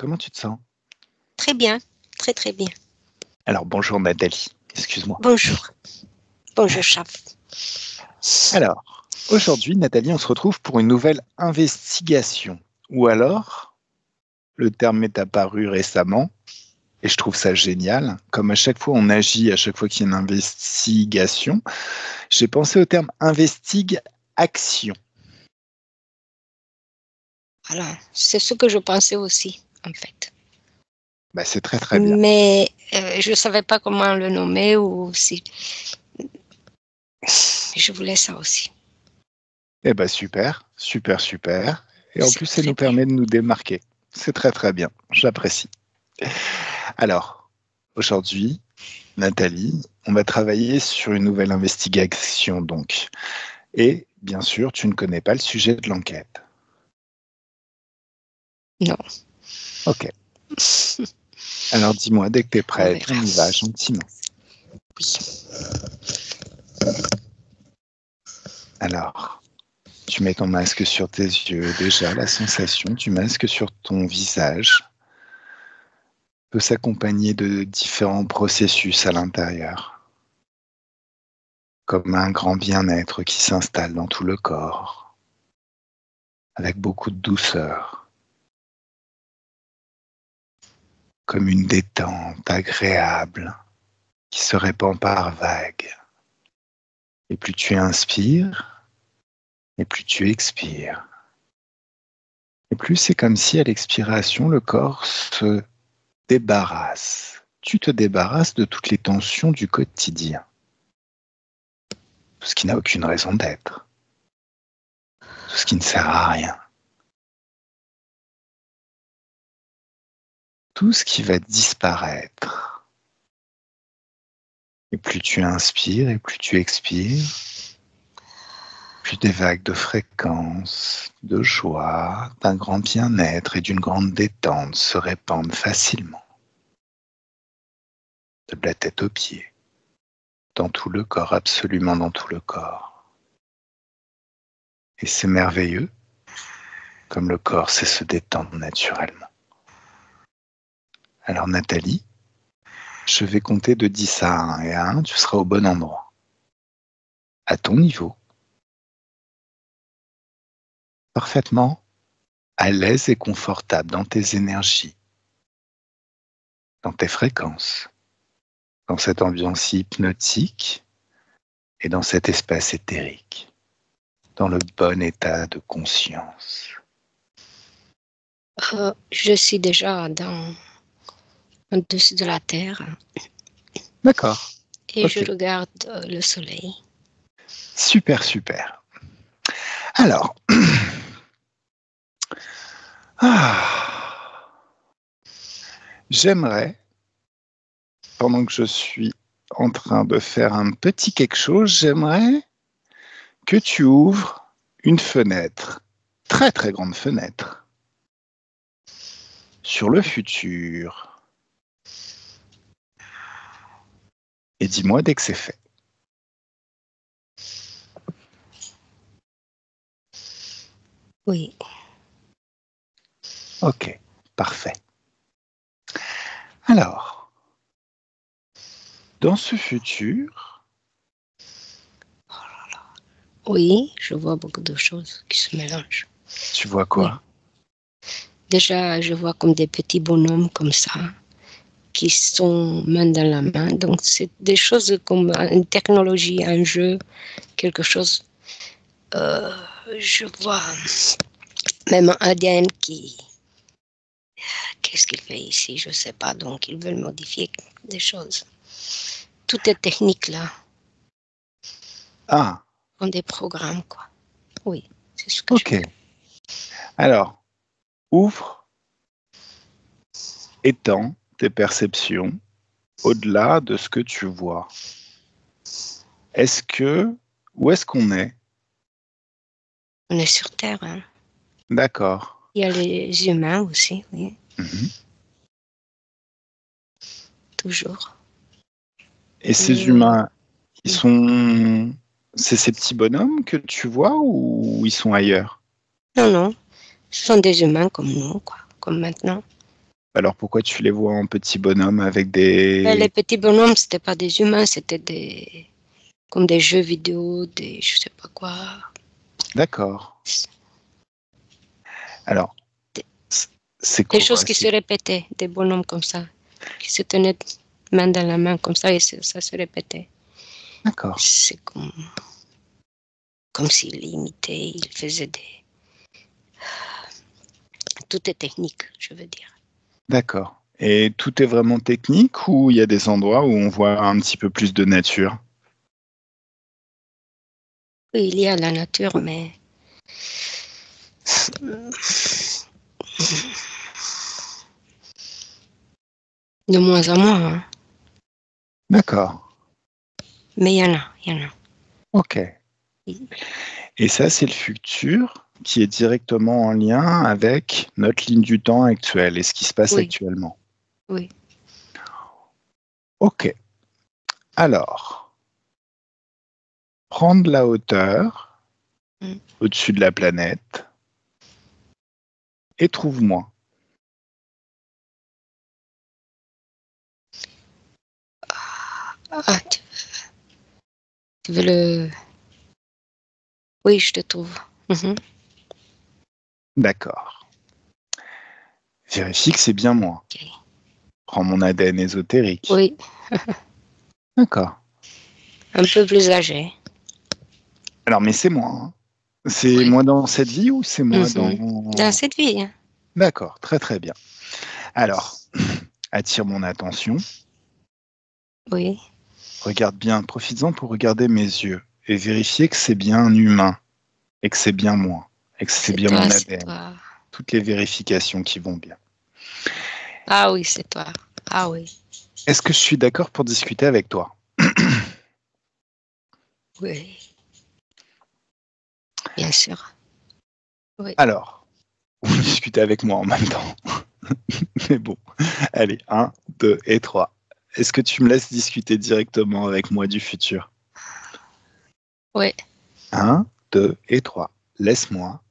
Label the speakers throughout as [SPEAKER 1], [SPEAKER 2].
[SPEAKER 1] comment tu te sens?
[SPEAKER 2] Très bien, très très bien.
[SPEAKER 1] Alors bonjour Nathalie, excuse-moi.
[SPEAKER 2] Bonjour. Bonjour Chaf.
[SPEAKER 1] Alors, aujourd'hui Nathalie, on se retrouve pour une nouvelle investigation. Ou alors, le terme m'est apparu récemment, et je trouve ça génial. Comme à chaque fois on agit, à chaque fois qu'il y a une investigation, j'ai pensé au terme investigue-action.
[SPEAKER 2] Voilà, c'est ce que je pensais aussi, en fait.
[SPEAKER 1] Bah, c'est très très bien.
[SPEAKER 2] Mais je ne savais pas comment le nommer ou si... Je voulais ça aussi.
[SPEAKER 1] Eh ben super, super, super. Et en
[SPEAKER 2] C'est
[SPEAKER 1] plus, ça
[SPEAKER 2] très
[SPEAKER 1] nous
[SPEAKER 2] bien.
[SPEAKER 1] permet de nous démarquer. C'est très très bien, j'apprécie. Alors, aujourd'hui, Nathalie, on va travailler sur une nouvelle investigation donc. Et bien sûr, tu ne connais pas le sujet de l'enquête.
[SPEAKER 2] Non.
[SPEAKER 1] Ok. Alors dis-moi, dès que tu es
[SPEAKER 2] On
[SPEAKER 1] prête,
[SPEAKER 2] verra.
[SPEAKER 1] on y va gentiment.
[SPEAKER 2] Oui.
[SPEAKER 1] Alors, tu mets ton masque sur tes yeux. Déjà, la sensation du masque sur ton visage peut s'accompagner de différents processus à l'intérieur, comme un grand bien-être qui s'installe dans tout le corps, avec beaucoup de douceur, comme une détente agréable qui se répand par vagues. Et plus tu inspires, et plus tu expires. Et plus c'est comme si à l'expiration, le corps se débarrasse. Tu te débarrasses de toutes les tensions du quotidien, tout ce qui n'a aucune raison d'être, tout ce qui ne sert à rien. Tout ce qui va disparaître. Et plus tu inspires et plus tu expires, plus des vagues de fréquence, de joie, d'un grand bien-être et d'une grande détente se répandent facilement, de la tête aux pieds, dans tout le corps, absolument dans tout le corps. Et c'est merveilleux, comme le corps sait se détendre naturellement. Alors Nathalie, je vais compter de 10 à 1, et à 1, tu seras au bon endroit, à ton niveau, parfaitement à l'aise et confortable dans tes énergies, dans tes fréquences, dans cette ambiance hypnotique et dans cet espace éthérique, dans le bon état de conscience.
[SPEAKER 2] Je suis déjà au-dessus de la terre
[SPEAKER 1] D'accord,
[SPEAKER 2] et je
[SPEAKER 1] ok.
[SPEAKER 2] regarde le soleil.
[SPEAKER 1] Super, super. Alors, j'aimerais, pendant que je suis en train de faire un petit quelque chose, j'aimerais que tu ouvres une fenêtre, très très grande fenêtre, sur le futur. Et dis-moi dès que c'est fait.
[SPEAKER 2] Oui.
[SPEAKER 1] Ok, parfait. Alors, dans ce futur,
[SPEAKER 2] Oui, je vois beaucoup de choses qui se mélangent.
[SPEAKER 1] tu vois
[SPEAKER 2] Oui.
[SPEAKER 1] quoi?
[SPEAKER 2] Déjà, je vois comme des petits bonhommes comme ça, qui sont main dans la main. Donc, c'est des choses comme une technologie, un jeu, quelque chose. Je vois même un ADN qui... Qu'est-ce qu'il fait ici? Je ne sais pas. Donc, ils veulent modifier des choses. Tout est technique là,
[SPEAKER 1] Ah,
[SPEAKER 2] comme des programmes, quoi. Oui, c'est ce que je
[SPEAKER 1] ok.
[SPEAKER 2] vois.
[SPEAKER 1] Alors, ouvre, étends tes perceptions au-delà de ce que tu vois. Où est-ce qu'on est?
[SPEAKER 2] On est sur Terre, hein.
[SPEAKER 1] D'accord.
[SPEAKER 2] Il y a les humains aussi, oui,
[SPEAKER 1] Mhm.
[SPEAKER 2] toujours.
[SPEAKER 1] Et ces
[SPEAKER 2] Euh,
[SPEAKER 1] humains, c'est ces petits bonhommes que tu vois ou ils sont ailleurs?
[SPEAKER 2] non, non, ce sont des humains comme nous, quoi, comme maintenant.
[SPEAKER 1] Alors pourquoi tu les vois en petits bonhommes avec
[SPEAKER 2] Les
[SPEAKER 1] des...
[SPEAKER 2] petits bonhommes, c'était pas des humains, c'était comme des jeux vidéo, je sais pas quoi.
[SPEAKER 1] D'accord. Alors,
[SPEAKER 2] Des,
[SPEAKER 1] c'est
[SPEAKER 2] des
[SPEAKER 1] quoi?
[SPEAKER 2] choses qui se répétaient, des bonhommes comme ça, qui se tenaient main dans la main comme ça et ça se répétait.
[SPEAKER 1] D'accord.
[SPEAKER 2] C'est comme s'il imitait, il faisait des... Tout est technique, je veux dire.
[SPEAKER 1] D'accord. Et tout est vraiment technique ou il y a des endroits où on voit un petit peu plus de nature?
[SPEAKER 2] Oui, il y a la nature, mais de moins en moins. Hein.
[SPEAKER 1] D'accord.
[SPEAKER 2] Mais il y en a, il y en a.
[SPEAKER 1] Ok. Et ça, c'est le futur qui est directement en lien avec notre ligne du temps actuelle et ce qui se passe
[SPEAKER 2] Oui,
[SPEAKER 1] actuellement.
[SPEAKER 2] oui.
[SPEAKER 1] Ok. Alors, prendre la hauteur
[SPEAKER 2] Mm.
[SPEAKER 1] au-dessus de la planète et trouve-moi.
[SPEAKER 2] Ah, tu veux le... Oui, je te trouve. Mhm.
[SPEAKER 1] D'accord. Vérifie que c'est bien moi.
[SPEAKER 2] Ok.
[SPEAKER 1] Prends mon ADN ésotérique.
[SPEAKER 2] Oui,
[SPEAKER 1] D'accord.
[SPEAKER 2] un peu plus âgé.
[SPEAKER 1] Alors, mais c'est moi. Hein. C'est
[SPEAKER 2] Oui.
[SPEAKER 1] moi dans cette vie ou c'est moi
[SPEAKER 2] Mhm. Dans
[SPEAKER 1] dans...
[SPEAKER 2] cette vie. Hein.
[SPEAKER 1] D'accord, très très bien. Alors, attire mon attention.
[SPEAKER 2] Oui.
[SPEAKER 1] Regarde bien, profites-en pour regarder mes yeux et vérifier que c'est bien un humain et que c'est bien moi et que c'est
[SPEAKER 2] C'est
[SPEAKER 1] bien
[SPEAKER 2] toi,
[SPEAKER 1] mon
[SPEAKER 2] c'est
[SPEAKER 1] ADN.
[SPEAKER 2] toi.
[SPEAKER 1] Toutes les vérifications qui vont bien.
[SPEAKER 2] Ah oui, c'est toi. Ah oui.
[SPEAKER 1] Est-ce que je suis d'accord pour discuter avec toi?
[SPEAKER 2] Oui, bien sûr. Oui.
[SPEAKER 1] Alors, vous discutez avec moi en même temps. Mais bon, allez, un, 2 et 3. Est-ce que tu me laisses discuter directement avec moi du futur?
[SPEAKER 2] Oui.
[SPEAKER 1] Un, 2 et 3. Laisse-moi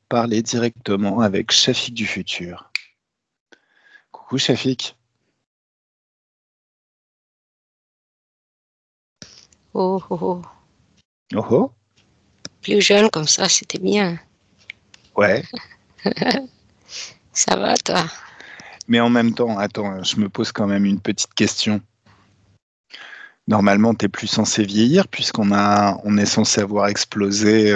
[SPEAKER 1] parler directement avec Shafik du futur. Coucou Shafik.
[SPEAKER 2] Oh, oh, oh.
[SPEAKER 1] Oh oh.
[SPEAKER 2] Plus jeune comme ça, c'était bien.
[SPEAKER 1] Ouais.
[SPEAKER 2] Ça va, toi?
[SPEAKER 1] Mais en même temps, attends, je me pose quand même une petite question. Normalement, tu n'es plus censé vieillir on est censé avoir explosé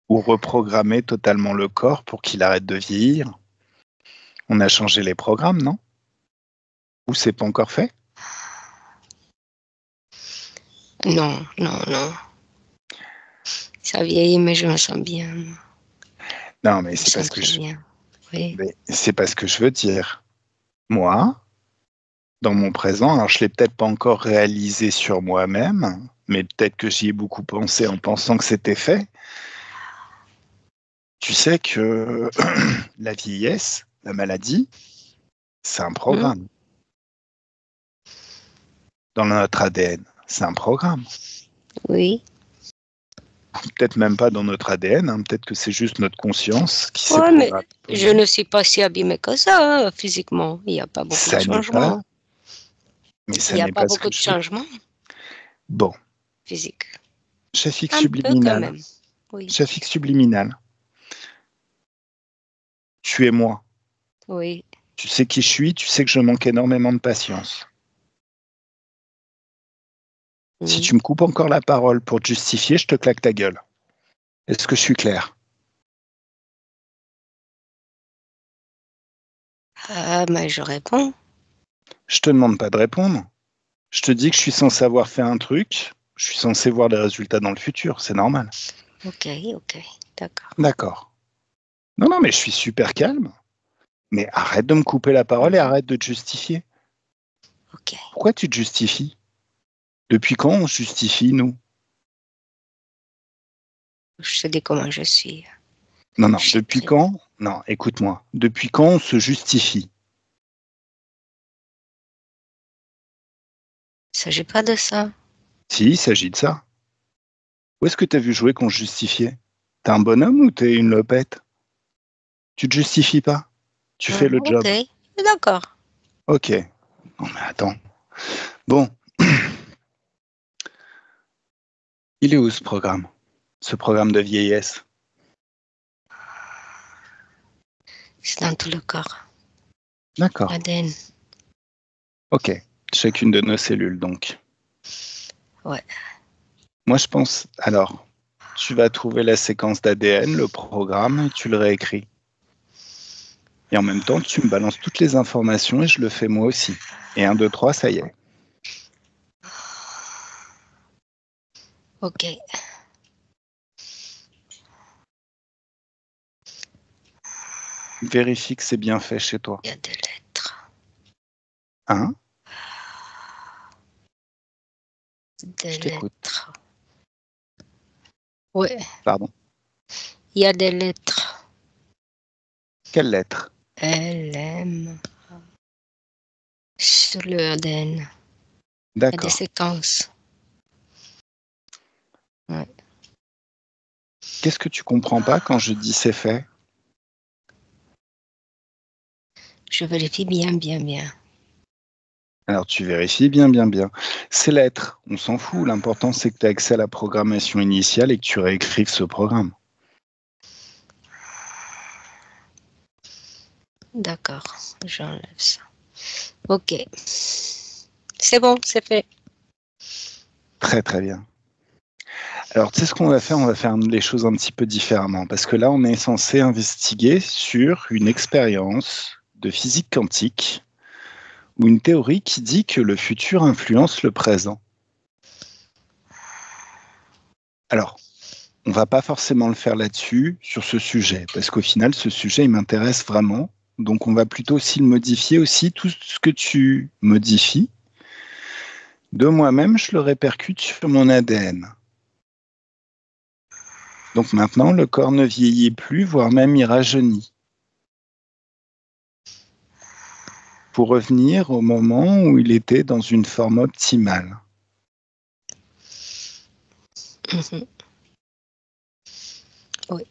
[SPEAKER 1] ou reprogrammé totalement le corps pour qu'il arrête de vieillir. On a changé les programmes, non? Ou c'est pas encore fait?
[SPEAKER 2] Non, non, non. Ça vieillit, mais je me sens bien.
[SPEAKER 1] Non, mais
[SPEAKER 2] Je me sens très bien. Oui.
[SPEAKER 1] c'est pas ce que je veux dire. Moi, dans mon présent, alors je l'ai peut-être pas encore réalisé sur moi-même, mais peut-être que j'y ai beaucoup pensé en pensant que c'était fait. Tu sais que la vieillesse, la maladie, c'est un
[SPEAKER 2] Hmm?
[SPEAKER 1] programme. Dans notre ADN, c'est un programme.
[SPEAKER 2] Oui.
[SPEAKER 1] Peut-être même pas dans notre ADN, hein, peut-être que c'est juste notre conscience qui s'est
[SPEAKER 2] Ouais, mais
[SPEAKER 1] programmée.
[SPEAKER 2] je ne suis pas si abîmée que ça, hein, physiquement. Il n'y a pas beaucoup de
[SPEAKER 1] Ça n'est pas,
[SPEAKER 2] changements.
[SPEAKER 1] mais
[SPEAKER 2] Il
[SPEAKER 1] ça
[SPEAKER 2] n'y a
[SPEAKER 1] n'est
[SPEAKER 2] pas
[SPEAKER 1] pas ce
[SPEAKER 2] beaucoup
[SPEAKER 1] que
[SPEAKER 2] de
[SPEAKER 1] je veux.
[SPEAKER 2] changements
[SPEAKER 1] Bon,
[SPEAKER 2] physiques.
[SPEAKER 1] trafic
[SPEAKER 2] Un peu quand
[SPEAKER 1] subliminal.
[SPEAKER 2] même. Oui.
[SPEAKER 1] Trafic subliminal. Tu es moi.
[SPEAKER 2] Oui.
[SPEAKER 1] Tu sais qui je suis, tu sais que je manque énormément de patience. Si
[SPEAKER 2] Hmm.
[SPEAKER 1] tu me coupes encore la parole pour te justifier, je te claque ta gueule. Est-ce que je suis clair?
[SPEAKER 2] Ah, mais je réponds.
[SPEAKER 1] Je te demande pas de répondre. Je te dis que je suis censé avoir fait un truc, je suis censé voir les résultats dans le futur, c'est normal.
[SPEAKER 2] Ok, ok. D'accord.
[SPEAKER 1] D'accord. Non, non, mais je suis super calme. Mais arrête de me couper la parole et
[SPEAKER 2] Mhm.
[SPEAKER 1] arrête de te justifier.
[SPEAKER 2] Ok.
[SPEAKER 1] Pourquoi tu te justifies? Depuis quand on se justifie, nous?
[SPEAKER 2] Je te dis comment je suis.
[SPEAKER 1] Non, non,
[SPEAKER 2] Je suis
[SPEAKER 1] depuis
[SPEAKER 2] très...
[SPEAKER 1] quand? Non, écoute-moi. Depuis quand on se justifie?
[SPEAKER 2] Il ne s'agit pas de ça.
[SPEAKER 1] Si, il s'agit de ça. Où est-ce que tu as vu jouer qu'on se justifiait? T'es un bonhomme ou t'es une lopette? Tu te justifies pas? Tu fais le job.
[SPEAKER 2] Ok, d'accord.
[SPEAKER 1] Ok. Non mais attends. Bon. Il est où ce programme? Ce programme de vieillesse?
[SPEAKER 2] C'est dans tout le corps.
[SPEAKER 1] D'accord.
[SPEAKER 2] ADN.
[SPEAKER 1] Ok. Chacune de nos cellules, donc.
[SPEAKER 2] Ouais.
[SPEAKER 1] Moi, je pense... Alors, tu vas trouver la séquence d'ADN, le programme, et tu le réécris. Et en même temps, tu me balances toutes les informations et je le fais moi aussi. Et 1, 2, 3, ça y est.
[SPEAKER 2] Ok.
[SPEAKER 1] Vérifie que c'est bien fait chez toi.
[SPEAKER 2] Il y a des lettres.
[SPEAKER 1] Hein?
[SPEAKER 2] Des
[SPEAKER 1] Je t'écoute.
[SPEAKER 2] lettres. Ouais.
[SPEAKER 1] Pardon.
[SPEAKER 2] Il y a des lettres.
[SPEAKER 1] Quelle lettre?
[SPEAKER 2] L, M. Sur le ADN. Il y a des
[SPEAKER 1] D'accord.
[SPEAKER 2] séquences. Ouais.
[SPEAKER 1] Qu'est-ce que tu comprends pas quand je dis c'est fait?
[SPEAKER 2] Je vérifie bien, bien, bien.
[SPEAKER 1] Alors tu vérifies bien, bien, bien. Ces lettres, on s'en fout. L'important, c'est que tu as accès à la programmation initiale et que tu réécrives ce programme.
[SPEAKER 2] D'accord, j'enlève ça. Ok. C'est bon, c'est fait.
[SPEAKER 1] Très, très bien. Alors, tu sais ce qu'on va faire? On va faire les choses un petit peu différemment. Parce que là, on est censé investiguer sur une expérience de physique quantique ou une théorie qui dit que le futur influence le présent. Alors, on va pas forcément le faire là-dessus, sur ce sujet, parce qu'au final, ce sujet, il m'intéresse vraiment. Donc, on va plutôt aussi le modifier aussi. Tout ce que tu modifies, de moi-même, je le répercute sur mon ADN. Donc maintenant, le corps ne vieillit plus, voire même il rajeunit. Pour revenir au moment où il était dans une forme optimale.
[SPEAKER 2] Mhm. Oui.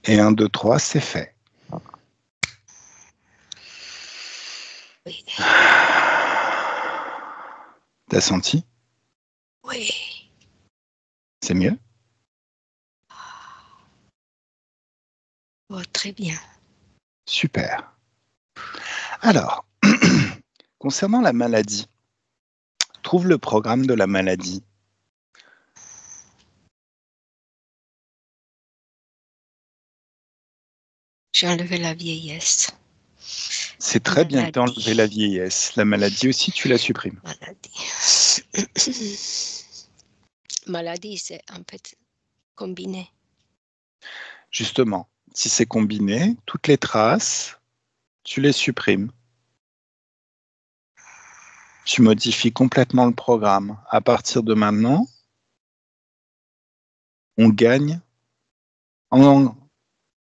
[SPEAKER 1] Et 1, 2, 3, c'est fait.
[SPEAKER 2] Oui.
[SPEAKER 1] T'as senti?
[SPEAKER 2] Oui.
[SPEAKER 1] C'est mieux?
[SPEAKER 2] Oh, très bien.
[SPEAKER 1] Super. Alors, concernant la maladie, trouve le programme de la maladie.
[SPEAKER 2] J'ai enlevé la vieillesse.
[SPEAKER 1] C'est très bien que tu aies enlevé
[SPEAKER 2] Maladie.
[SPEAKER 1] la vieillesse. La maladie aussi, tu la supprimes.
[SPEAKER 2] Maladie. Maladie, c'est en fait combiné.
[SPEAKER 1] Justement, si c'est combiné, toutes les traces, tu les supprimes. Tu modifies complètement le programme. À partir de maintenant, on gagne en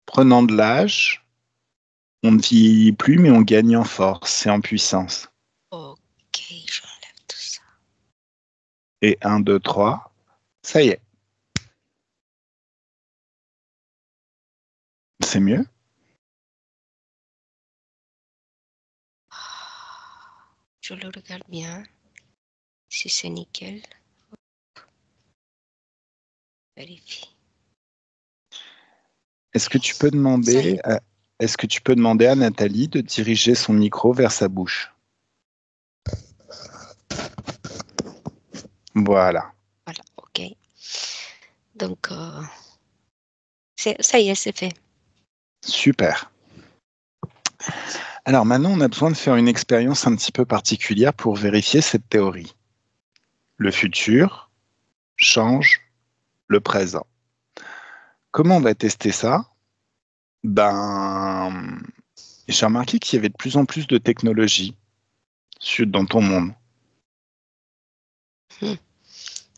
[SPEAKER 1] prenant de l'âge. On ne vieillit plus, mais on gagne en force et en puissance.
[SPEAKER 2] Ok, j'enlève tout ça.
[SPEAKER 1] Et 1, 2, 3, ça y est. C'est mieux?
[SPEAKER 2] Je le regarde bien. Si c'est nickel, vérifie.
[SPEAKER 1] Est-ce que tu peux
[SPEAKER 2] Ça y
[SPEAKER 1] demander
[SPEAKER 2] est.
[SPEAKER 1] à, est-ce que tu peux demander à Nathalie de diriger son micro vers sa bouche? Voilà.
[SPEAKER 2] Voilà, ok. Donc, ça y est, c'est fait.
[SPEAKER 1] Super. Alors maintenant, on a besoin de faire une expérience un petit peu particulière pour vérifier cette théorie. Le futur change le présent. Comment on va tester ça? Ben, j'ai remarqué qu'il y avait de plus en plus de technologies dans ton monde.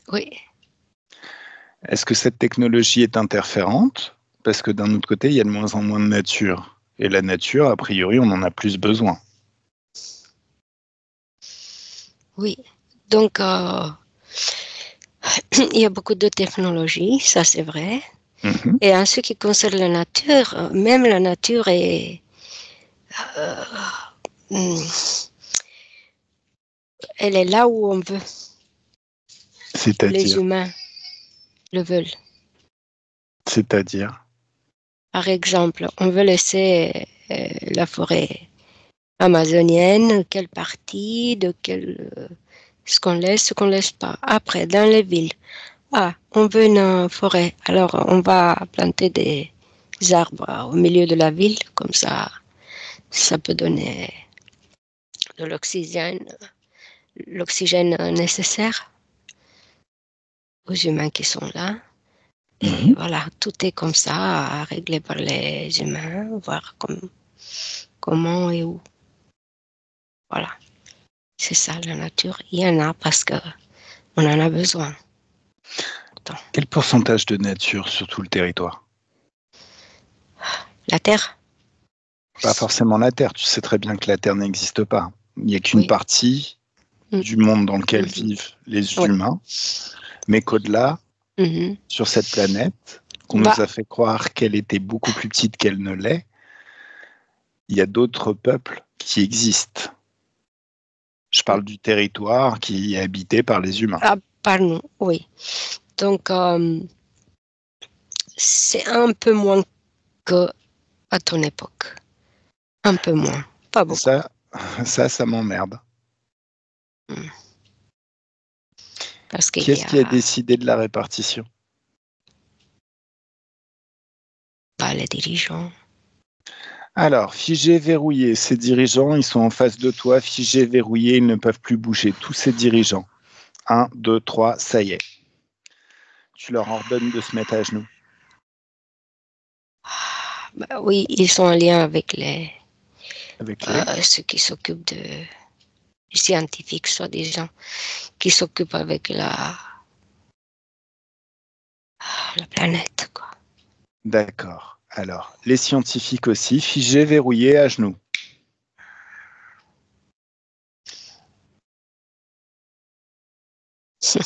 [SPEAKER 2] Oui,
[SPEAKER 1] Est-ce que cette technologie est interférente? Parce que d'un autre côté, il y a de moins en moins de nature. Et la nature, a priori, on en a plus besoin.
[SPEAKER 2] oui. Donc, il y a beaucoup de technologies, ça c'est vrai.
[SPEAKER 1] Mhm.
[SPEAKER 2] Et en ce qui concerne la nature, même la nature est Euh, hmm, elle est là où on veut, où les
[SPEAKER 1] C'est-à-dire,
[SPEAKER 2] humains le veulent.
[SPEAKER 1] c'est-à-dire,
[SPEAKER 2] Par exemple, on veut laisser la forêt amazonienne, quelle partie, ce qu'on laisse pas. Après, dans les villes, on veut une forêt, alors on va planter des arbres au milieu de la ville, comme ça peut donner de l'oxygène nécessaire aux humains qui sont là. Et
[SPEAKER 1] mhm.
[SPEAKER 2] voilà, tout est comme ça, réglé par les humains, voir comment et où. Voilà, c'est ça la nature. Il y en a parce que on en a besoin. Pourtant.
[SPEAKER 1] Quel pourcentage de nature sur tout le territoire?
[SPEAKER 2] La terre,
[SPEAKER 1] Pas forcément la Terre, tu sais très bien que la Terre n'existe pas. Il n'y a qu'une
[SPEAKER 2] oui.
[SPEAKER 1] partie
[SPEAKER 2] Mm.
[SPEAKER 1] du monde dans lequel
[SPEAKER 2] Mhm.
[SPEAKER 1] vivent les
[SPEAKER 2] Oui.
[SPEAKER 1] humains, mais qu'au-delà,
[SPEAKER 2] Mhm.
[SPEAKER 1] sur cette planète, qu'on
[SPEAKER 2] Bah,
[SPEAKER 1] nous a fait croire qu'elle était beaucoup plus petite qu'elle ne l'est, il y a d'autres peuples qui existent. Je parle du territoire qui est habité par les humains.
[SPEAKER 2] pardon, oui. Donc, c'est un peu moins que à ton époque. Un peu moins, pas
[SPEAKER 1] Et
[SPEAKER 2] beaucoup.
[SPEAKER 1] ça m'emmerde.
[SPEAKER 2] Mm. Parce
[SPEAKER 1] Qui
[SPEAKER 2] qu'il y
[SPEAKER 1] est-ce qui a
[SPEAKER 2] a
[SPEAKER 1] décidé de la répartition?
[SPEAKER 2] pas les dirigeants.
[SPEAKER 1] Alors, figés, verrouillés, ces dirigeants, ils sont en face de toi, figés, verrouillés, ils ne peuvent plus bouger. Tous ces dirigeants. 1, 2, 3, ça y est. Tu leur ordonnes de se mettre à genoux.
[SPEAKER 2] Bah oui, ils sont en lien avec
[SPEAKER 1] Avec les.
[SPEAKER 2] ceux qui s'occupent de scientifiques, soi-disant, qui s'occupent avec la planète, quoi.
[SPEAKER 1] D'accord. Alors, les scientifiques aussi, figés, verrouillés, à genoux.
[SPEAKER 2] Ouais,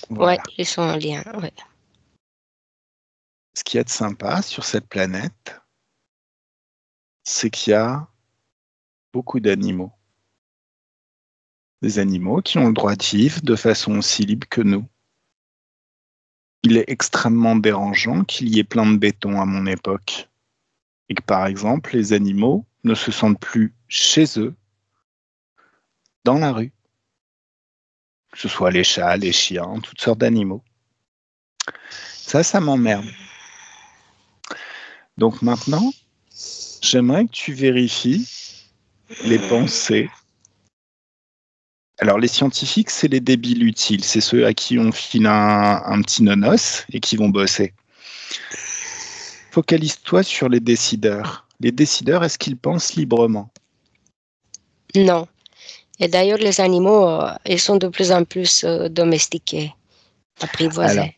[SPEAKER 1] Voilà.
[SPEAKER 2] ils sont en lien, ouais.
[SPEAKER 1] Ce qu'il y a de sympa sur cette planète, c'est qu'il y a beaucoup d'animaux. Des animaux qui ont le droit de vivre de façon aussi libre que nous. Il est extrêmement dérangeant qu'il y ait plein de béton à mon époque. Et que par exemple, les animaux ne se sentent plus chez eux, dans la rue. Que ce soit les chats, les chiens, toutes sortes d'animaux. Ça m'emmerde. Donc maintenant, j'aimerais que tu vérifies les pensées. Alors les scientifiques, c'est les débiles utiles. C'est ceux à qui on file un petit nonos et qui vont bosser. Focalise-toi sur les décideurs. Les décideurs, est-ce qu'ils pensent librement?
[SPEAKER 2] Non. Et d'ailleurs, les animaux, ils sont de plus en plus domestiqués,
[SPEAKER 1] Alors,
[SPEAKER 2] apprivoisés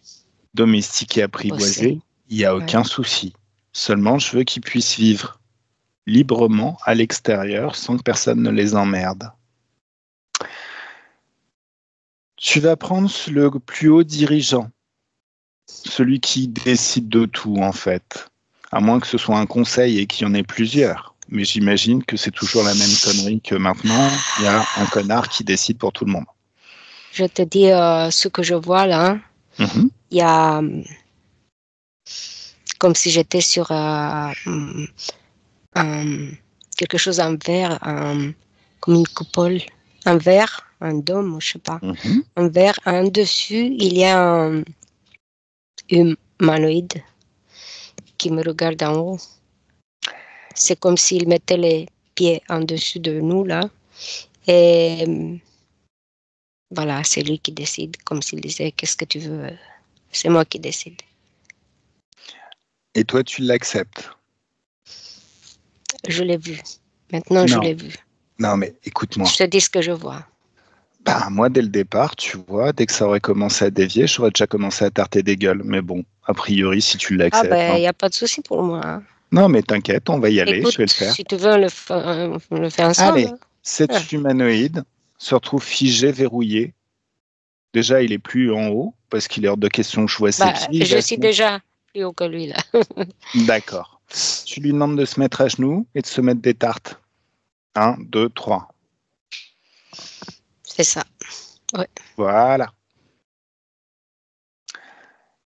[SPEAKER 1] domestiqués,
[SPEAKER 2] aussi.
[SPEAKER 1] apprivoisés, il n'y a
[SPEAKER 2] Ouais.
[SPEAKER 1] aucun souci. Seulement, je veux qu'ils puissent vivre librement à l'extérieur sans que personne ne les emmerde. Tu vas prendre le plus haut dirigeant, celui qui décide de tout en fait, à moins que ce soit un conseil et qu'il y en ait plusieurs. Mais j'imagine que c'est toujours la même connerie que maintenant, il y a un connard qui décide pour tout le monde.
[SPEAKER 2] Je te dis ce que je vois là.
[SPEAKER 1] Mhm.
[SPEAKER 2] Il y a comme si j'étais sur quelque chose en verre, comme une coupole, un verre, un dôme, je sais pas,
[SPEAKER 1] Mhm.
[SPEAKER 2] un verre. En dessus, il y a un humanoïde qui me regarde en haut. C'est comme s'il mettait les pieds en dessus de nous là. Et voilà, c'est lui qui décide, comme s'il disait, qu'est-ce que tu veux? C'est moi qui décide.
[SPEAKER 1] Et toi, tu l'acceptes?
[SPEAKER 2] Je l'ai vu. Maintenant, je
[SPEAKER 1] Non,
[SPEAKER 2] l'ai vu.
[SPEAKER 1] non, mais écoute-moi.
[SPEAKER 2] Je te dis ce que je vois.
[SPEAKER 1] Bah, moi, dès le départ, tu vois, dès que ça aurait commencé à dévier, j'aurais déjà commencé à tarter des gueules. Mais bon, a priori, si tu
[SPEAKER 2] Ah
[SPEAKER 1] l'acceptes,
[SPEAKER 2] ben, il
[SPEAKER 1] hein.
[SPEAKER 2] n'y a pas de souci pour moi, hein.
[SPEAKER 1] Non, mais t'inquiète, on va y aller, je
[SPEAKER 2] Écoute,
[SPEAKER 1] vais le faire.
[SPEAKER 2] si tu veux, on le fait ensemble,
[SPEAKER 1] Allez,
[SPEAKER 2] hein. Ah.
[SPEAKER 1] cet humanoïde se retrouve figé, verrouillé. Déjà, il est plus en haut, parce qu'il est hors de question que je vois ses
[SPEAKER 2] Bah,
[SPEAKER 1] pieds. Il
[SPEAKER 2] je
[SPEAKER 1] va
[SPEAKER 2] suis
[SPEAKER 1] se mettre.
[SPEAKER 2] déjà plus haut que lui, là.
[SPEAKER 1] D'accord. Tu lui demandes de se mettre à genoux et de se mettre des tartes. 1, 2, 3.
[SPEAKER 2] C'est ça. Ouais.
[SPEAKER 1] Voilà.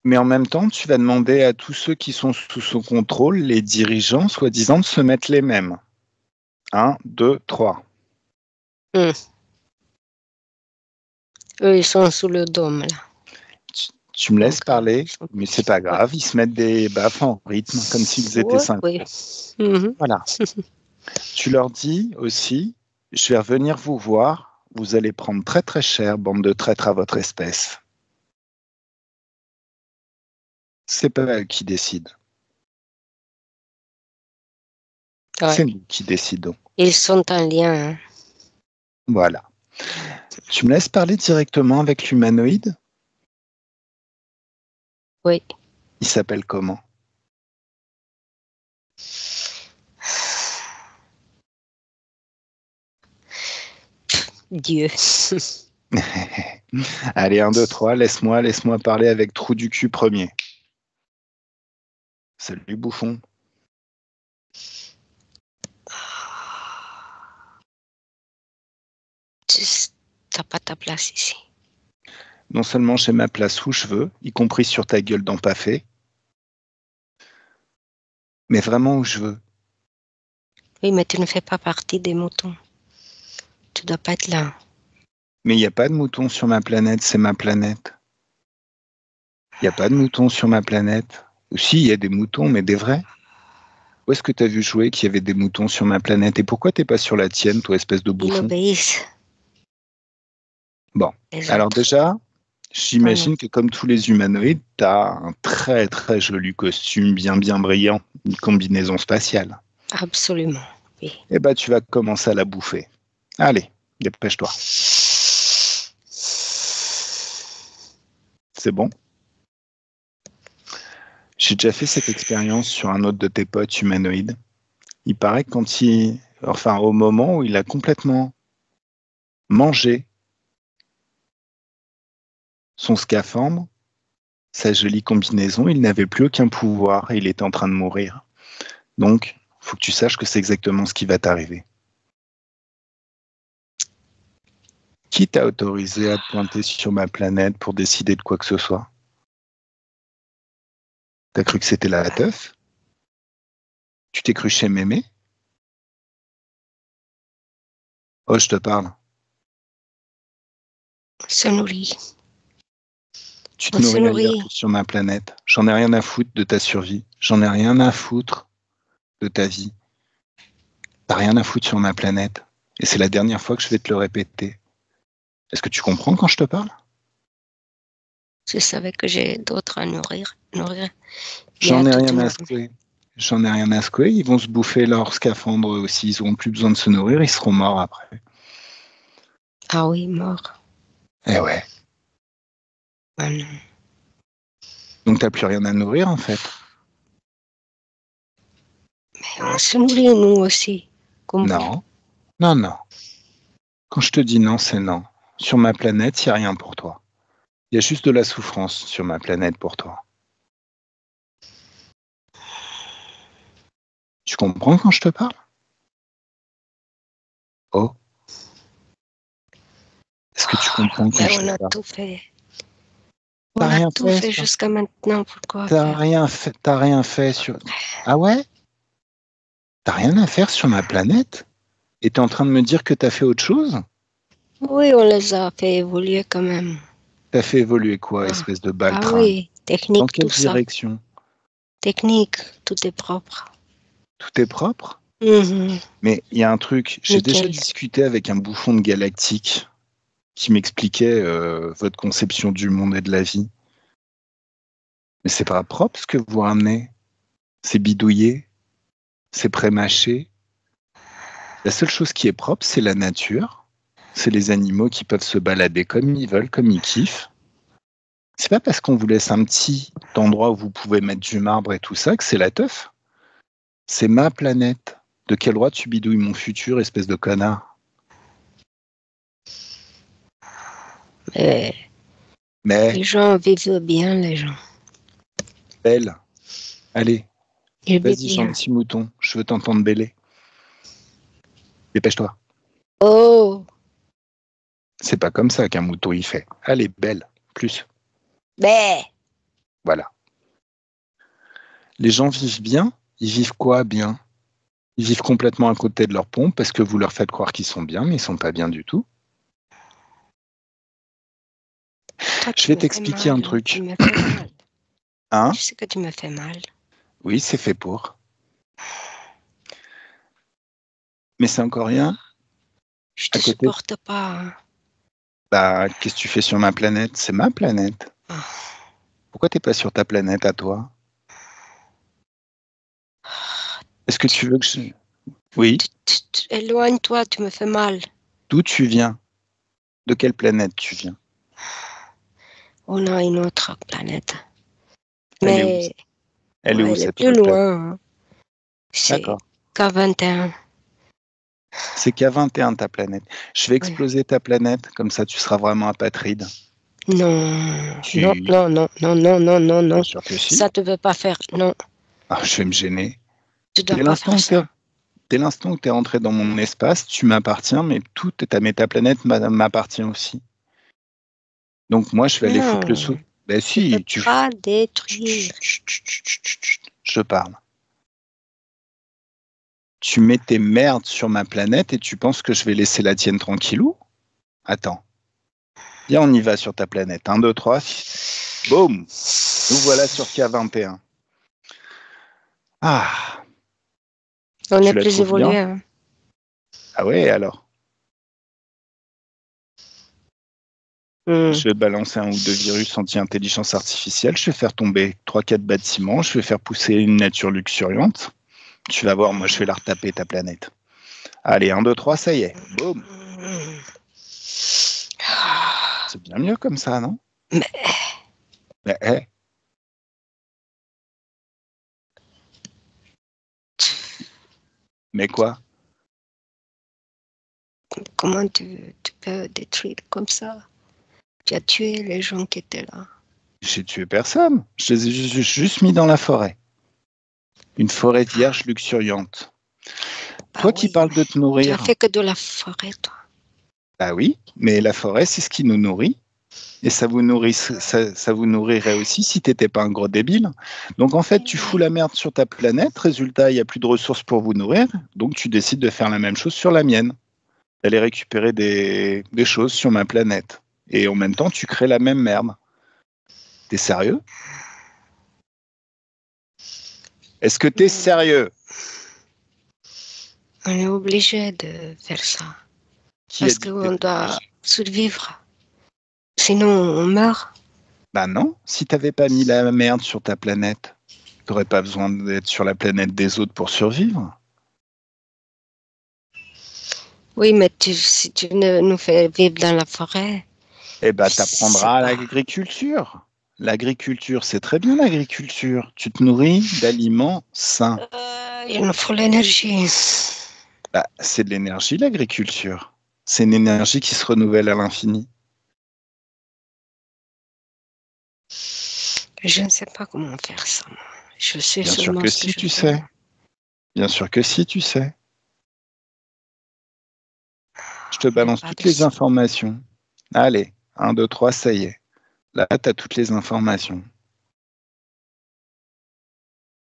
[SPEAKER 1] Mais en même temps, tu vas demander à tous ceux qui sont sous son contrôle, les dirigeants, soi-disant, de se mettre les mêmes. 1, 2, 3.
[SPEAKER 2] Eux, ils sont sous le dôme, là.
[SPEAKER 1] Tu me laisses
[SPEAKER 2] Donc,
[SPEAKER 1] parler,
[SPEAKER 2] ils sont
[SPEAKER 1] mais c'est
[SPEAKER 2] petits.
[SPEAKER 1] pas grave, ils se mettent des baffes en rythme, comme s'ils étaient
[SPEAKER 2] Ouais,
[SPEAKER 1] 5.
[SPEAKER 2] oui. Mhm.
[SPEAKER 1] Voilà. Tu leur dis aussi, je vais revenir vous voir, vous allez prendre très très cher, bande de traîtres à votre espèce. C'est pas eux qui décident,
[SPEAKER 2] Ouais.
[SPEAKER 1] c'est nous qui décidons.
[SPEAKER 2] Ils sont en lien. Hein.
[SPEAKER 1] Voilà. Tu me laisses parler directement avec l'humanoïde?
[SPEAKER 2] Oui.
[SPEAKER 1] Il s'appelle comment?
[SPEAKER 2] Dieu.
[SPEAKER 1] Allez, 1, 2, 3, laisse-moi parler avec Trou du cul premier. Salut bouffon.
[SPEAKER 2] T'as pas ta place ici.
[SPEAKER 1] Non seulement j'ai ma place où je veux, y compris sur ta gueule d'empaffé, mais vraiment où je veux.
[SPEAKER 2] Oui, mais tu ne fais pas partie des moutons. Tu dois pas être là.
[SPEAKER 1] Mais il n'y a pas de moutons sur ma planète, c'est ma planète. Il n'y a pas de moutons sur ma planète. Aussi, il y a des moutons, mais des vrais. Où est-ce que tu as vu jouer qu'il y avait des moutons sur ma planète? Et pourquoi t'es pas sur la tienne, toi, espèce de
[SPEAKER 2] Ils
[SPEAKER 1] bouffon?
[SPEAKER 2] obéissent.
[SPEAKER 1] Bon.
[SPEAKER 2] Les
[SPEAKER 1] Alors
[SPEAKER 2] autres.
[SPEAKER 1] déjà,
[SPEAKER 2] Toi, non.
[SPEAKER 1] j'imagine que comme tous les humanoïdes, tu as un très très joli costume bien bien brillant, une combinaison spatiale.
[SPEAKER 2] Absolument. Oui.
[SPEAKER 1] Eh ben, tu vas commencer à la bouffer. Allez, dépêche-toi. C'est bon? J'ai déjà fait cette expérience sur un autre de tes potes humanoïdes. Il paraît que au moment où il a complètement mangé son scaphandre, sa jolie combinaison, il n'avait plus aucun pouvoir et il était en train de mourir. Donc, faut que tu saches que c'est exactement ce qui va t'arriver. Qui t'a autorisé à te pointer sur ma planète pour décider de quoi que ce soit? T'as cru que c'était la teuf? Tu t'es cru chez Mémé? Oh, je te parle.
[SPEAKER 2] Se nourrit.
[SPEAKER 1] Tu te
[SPEAKER 2] On se
[SPEAKER 1] nourris ailleurs
[SPEAKER 2] nourrit.
[SPEAKER 1] que sur ma planète. J'en ai rien à foutre de ta survie. J'en ai rien à foutre de ta vie. T'as rien à foutre sur ma planète. Et c'est la dernière fois que je vais te le répéter. Est-ce que tu comprends quand je te parle?
[SPEAKER 2] Je savais que j'ai d'autres à nourrir. Il y a
[SPEAKER 1] J'en ai
[SPEAKER 2] toute
[SPEAKER 1] rien
[SPEAKER 2] une
[SPEAKER 1] à
[SPEAKER 2] armée.
[SPEAKER 1] secouer. J'en ai rien à secouer. Ils vont se bouffer leur scaphandre aussi. Ils n'auront plus besoin de se nourrir. Ils seront morts après.
[SPEAKER 2] Ah oui, mort.
[SPEAKER 1] Eh ouais.
[SPEAKER 2] Ah non.
[SPEAKER 1] Donc t'as plus rien à nourrir en fait.
[SPEAKER 2] Mais on se nourrit, nous aussi. Comme vous.
[SPEAKER 1] Non. Non, non. Quand je te dis non, c'est non. Sur ma planète, il n'y a rien pour toi. Il y a juste de la souffrance sur ma planète pour toi. Tu comprends quand je te parle? Oh, est-ce que tu comprends quand
[SPEAKER 2] Mais
[SPEAKER 1] je
[SPEAKER 2] on
[SPEAKER 1] te
[SPEAKER 2] a
[SPEAKER 1] parle?
[SPEAKER 2] tout fait.
[SPEAKER 1] T'as
[SPEAKER 2] On a
[SPEAKER 1] rien
[SPEAKER 2] tout
[SPEAKER 1] fait
[SPEAKER 2] fait jusqu'à maintenant. Pourquoi
[SPEAKER 1] T'as
[SPEAKER 2] faire?
[SPEAKER 1] rien fait. T'as rien fait sur. Ah ouais? T'as rien à faire sur ma planète? Et t'es en train de me dire que t'as fait autre chose?
[SPEAKER 2] Oui, on les a fait évoluer quand même.
[SPEAKER 1] T'as fait évoluer quoi,
[SPEAKER 2] Ah,
[SPEAKER 1] espèce de
[SPEAKER 2] ah
[SPEAKER 1] baltringue?
[SPEAKER 2] oui,
[SPEAKER 1] Dans
[SPEAKER 2] technique,
[SPEAKER 1] quelle
[SPEAKER 2] tout ça.
[SPEAKER 1] direction?
[SPEAKER 2] Technique, tout est propre.
[SPEAKER 1] Tout est propre?
[SPEAKER 2] Mhm.
[SPEAKER 1] Mais il y a un truc, j'ai déjà
[SPEAKER 2] Nickel.
[SPEAKER 1] discuté avec un bouffon de galactique qui m'expliquait votre conception du monde et de la vie. Mais c'est pas propre ce que vous ramenez. C'est bidouillé, c'est prémâché. La seule chose qui est propre, c'est la nature. C'est les animaux qui peuvent se balader comme ils veulent, comme ils kiffent. C'est pas parce qu'on vous laisse un petit endroit où vous pouvez mettre du marbre et tout ça que c'est la teuf. C'est ma planète. De quel droit tu bidouilles mon futur, espèce de connard?
[SPEAKER 2] Mais
[SPEAKER 1] Mais,
[SPEAKER 2] les gens vivent bien, les gens.
[SPEAKER 1] belle, allez,
[SPEAKER 2] Je vais
[SPEAKER 1] Vas-y,
[SPEAKER 2] bien.
[SPEAKER 1] gentil mouton, je veux t'entendre bêler. Dépêche-toi.
[SPEAKER 2] Oh,
[SPEAKER 1] C'est pas comme ça qu'un mouton il fait. Allez, belle, plus.
[SPEAKER 2] ben,
[SPEAKER 1] Voilà. Les gens vivent bien. Ils vivent quoi bien? Ils vivent complètement à côté de leur pompe parce que vous leur faites croire qu'ils sont bien, mais ils sont pas bien du tout.
[SPEAKER 2] toi,
[SPEAKER 1] Je
[SPEAKER 2] tu
[SPEAKER 1] vais
[SPEAKER 2] me fais
[SPEAKER 1] t'expliquer un
[SPEAKER 2] mal. Tu
[SPEAKER 1] truc.
[SPEAKER 2] me fais mal.
[SPEAKER 1] Hein?
[SPEAKER 2] Tu sais que tu me fais mal.
[SPEAKER 1] Oui, c'est fait pour. Mais c'est encore rien.
[SPEAKER 2] Je
[SPEAKER 1] À
[SPEAKER 2] te
[SPEAKER 1] côté,
[SPEAKER 2] supporte pas. Hein.
[SPEAKER 1] bah, qu'est-ce que tu fais sur ma planète? C'est ma planète.
[SPEAKER 2] Ah.
[SPEAKER 1] Pourquoi t'es pas sur ta planète à toi? Est-ce que tu veux que je... Oui.
[SPEAKER 2] Éloigne-toi, tu me fais mal.
[SPEAKER 1] D'où tu viens? De quelle planète tu viens?
[SPEAKER 2] On a une autre planète.
[SPEAKER 1] Elle est où?
[SPEAKER 2] Mais
[SPEAKER 1] Elle est
[SPEAKER 2] ouais,
[SPEAKER 1] où
[SPEAKER 2] elle est
[SPEAKER 1] cette
[SPEAKER 2] plus
[SPEAKER 1] autre planète?
[SPEAKER 2] loin. Hein. C'est
[SPEAKER 1] D'accord.
[SPEAKER 2] K21.
[SPEAKER 1] C'est K21 ta planète. Je vais
[SPEAKER 2] Oui.
[SPEAKER 1] exploser ta planète, comme ça tu seras vraiment apatride.
[SPEAKER 2] Non, non,
[SPEAKER 1] Si,
[SPEAKER 2] non, non, non, non, non, non,
[SPEAKER 1] bien
[SPEAKER 2] non.
[SPEAKER 1] sûr que si.
[SPEAKER 2] Ça te veut pas faire. Non,
[SPEAKER 1] Ah, je vais me gêner.
[SPEAKER 2] tu dois
[SPEAKER 1] Dès
[SPEAKER 2] pas
[SPEAKER 1] l'instant
[SPEAKER 2] faire
[SPEAKER 1] où t'es,
[SPEAKER 2] ça.
[SPEAKER 1] dès l'instant où t'es rentré dans mon espace, tu m'appartiens, mais mais ta planète m'appartient aussi. Donc moi, je vais aller foutre le
[SPEAKER 2] Non,
[SPEAKER 1] sou. Ben
[SPEAKER 2] tu peux
[SPEAKER 1] si, tu...
[SPEAKER 2] pas
[SPEAKER 1] Chut,
[SPEAKER 2] détruire.
[SPEAKER 1] chut, chut, chut, chut, chut, chut. Je parle. Tu mets tes merdes sur ma planète et tu penses que je vais laisser la tienne tranquillou? Attends. Viens, on y va sur ta planète. Un, 2, 3. Boum. Nous voilà sur K21. Ah,
[SPEAKER 2] On est
[SPEAKER 1] tu la
[SPEAKER 2] plus
[SPEAKER 1] trouves bien?
[SPEAKER 2] évolué. Hein.
[SPEAKER 1] Ah ouais, alors.
[SPEAKER 2] Hmm.
[SPEAKER 1] Je vais balancer un ou deux virus anti-intelligence artificielle. Je vais faire tomber 3-4 bâtiments. Je vais faire pousser une nature luxuriante. Tu vas voir, moi, je vais la retaper, ta planète. Allez, un, 2, 3, ça y est. Boum. C'est bien mieux comme ça, non?
[SPEAKER 2] Mais
[SPEAKER 1] Mais, hé, mais quoi?
[SPEAKER 2] comment tu peux détruire comme ça? Tu as tué les gens qui étaient là.
[SPEAKER 1] J'ai tué personne. Je les ai juste mis dans la forêt. Une forêt vierge luxuriante.
[SPEAKER 2] Bah
[SPEAKER 1] Toi qui
[SPEAKER 2] oui,
[SPEAKER 1] parles
[SPEAKER 2] mais
[SPEAKER 1] de te
[SPEAKER 2] tu as
[SPEAKER 1] nourrir,
[SPEAKER 2] fait que de la forêt, toi.
[SPEAKER 1] bah oui, mais la forêt, c'est ce qui nous nourrit. Et ça vous nourrirait aussi si t'étais pas un gros débile. Donc en fait, tu fous la merde sur ta planète, résultat, il n'y a plus de ressources pour vous nourrir, donc tu décides de faire la même chose sur la mienne, d'aller récupérer des choses sur ma planète. Et en même temps, tu crées la même merde. T'es sérieux? Est-ce que t'es sérieux?
[SPEAKER 2] On est obligé de faire ça.
[SPEAKER 1] Qui a
[SPEAKER 2] Parce
[SPEAKER 1] dit que
[SPEAKER 2] qu'on
[SPEAKER 1] t'étais
[SPEAKER 2] doit
[SPEAKER 1] obligé?
[SPEAKER 2] survivre. Sinon, on meurt.
[SPEAKER 1] Bah non, si t'avais pas mis la merde sur ta planète, t'aurais pas besoin d'être sur la planète des autres pour survivre.
[SPEAKER 2] Oui, mais si tu nous fais vivre dans la forêt,
[SPEAKER 1] Eh ben,
[SPEAKER 2] je sais
[SPEAKER 1] t'apprendras
[SPEAKER 2] pas.
[SPEAKER 1] l'agriculture. L'agriculture, c'est très bien l'agriculture. Tu te nourris d'aliments sains.
[SPEAKER 2] Il nous faut l'énergie.
[SPEAKER 1] Bah, c'est de l'énergie, l'agriculture. C'est une énergie qui se renouvelle à l'infini.
[SPEAKER 2] Je ne sais pas comment faire ça. Moi. Je sais
[SPEAKER 1] Bien sûr
[SPEAKER 2] seulement
[SPEAKER 1] que
[SPEAKER 2] ce que
[SPEAKER 1] si
[SPEAKER 2] je
[SPEAKER 1] tu
[SPEAKER 2] fais.
[SPEAKER 1] sais. Bien sûr que si tu sais. Je te
[SPEAKER 2] Il n'y a
[SPEAKER 1] balance
[SPEAKER 2] pas
[SPEAKER 1] toutes
[SPEAKER 2] de
[SPEAKER 1] les
[SPEAKER 2] ça.
[SPEAKER 1] informations. Allez, un, 2, 3, ça y est. Là, tu as toutes les informations.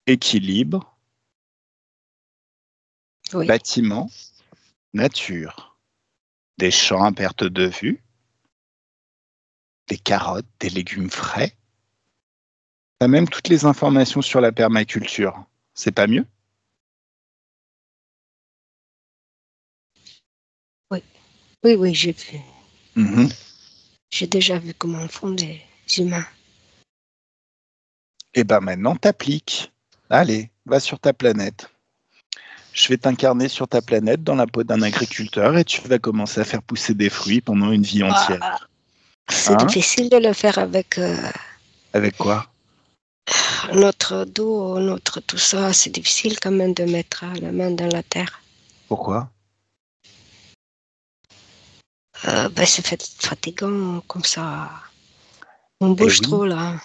[SPEAKER 1] Équilibre,
[SPEAKER 2] Oui.
[SPEAKER 1] bâtiment, nature. Des champs à perte de vue, des carottes, des légumes frais. Tu as même toutes les informations sur la permaculture. C'est pas mieux?
[SPEAKER 2] Oui, oui, oui, j'ai vu.
[SPEAKER 1] Mhm.
[SPEAKER 2] J'ai déjà vu comment font les humains.
[SPEAKER 1] Et ben maintenant, t'appliques. Allez, va sur ta planète. Je vais t'incarner sur ta planète dans la peau d'un agriculteur et tu vas commencer à faire pousser des fruits pendant une vie
[SPEAKER 2] Ah,
[SPEAKER 1] entière.
[SPEAKER 2] c'est
[SPEAKER 1] Hein?
[SPEAKER 2] difficile de le faire avec
[SPEAKER 1] Avec quoi?
[SPEAKER 2] notre dos, notre tout ça. C'est difficile quand même de mettre la main dans la terre.
[SPEAKER 1] Pourquoi?
[SPEAKER 2] Ben, c'est fatigant comme ça. On
[SPEAKER 1] Eh
[SPEAKER 2] bouge
[SPEAKER 1] oui,
[SPEAKER 2] trop là.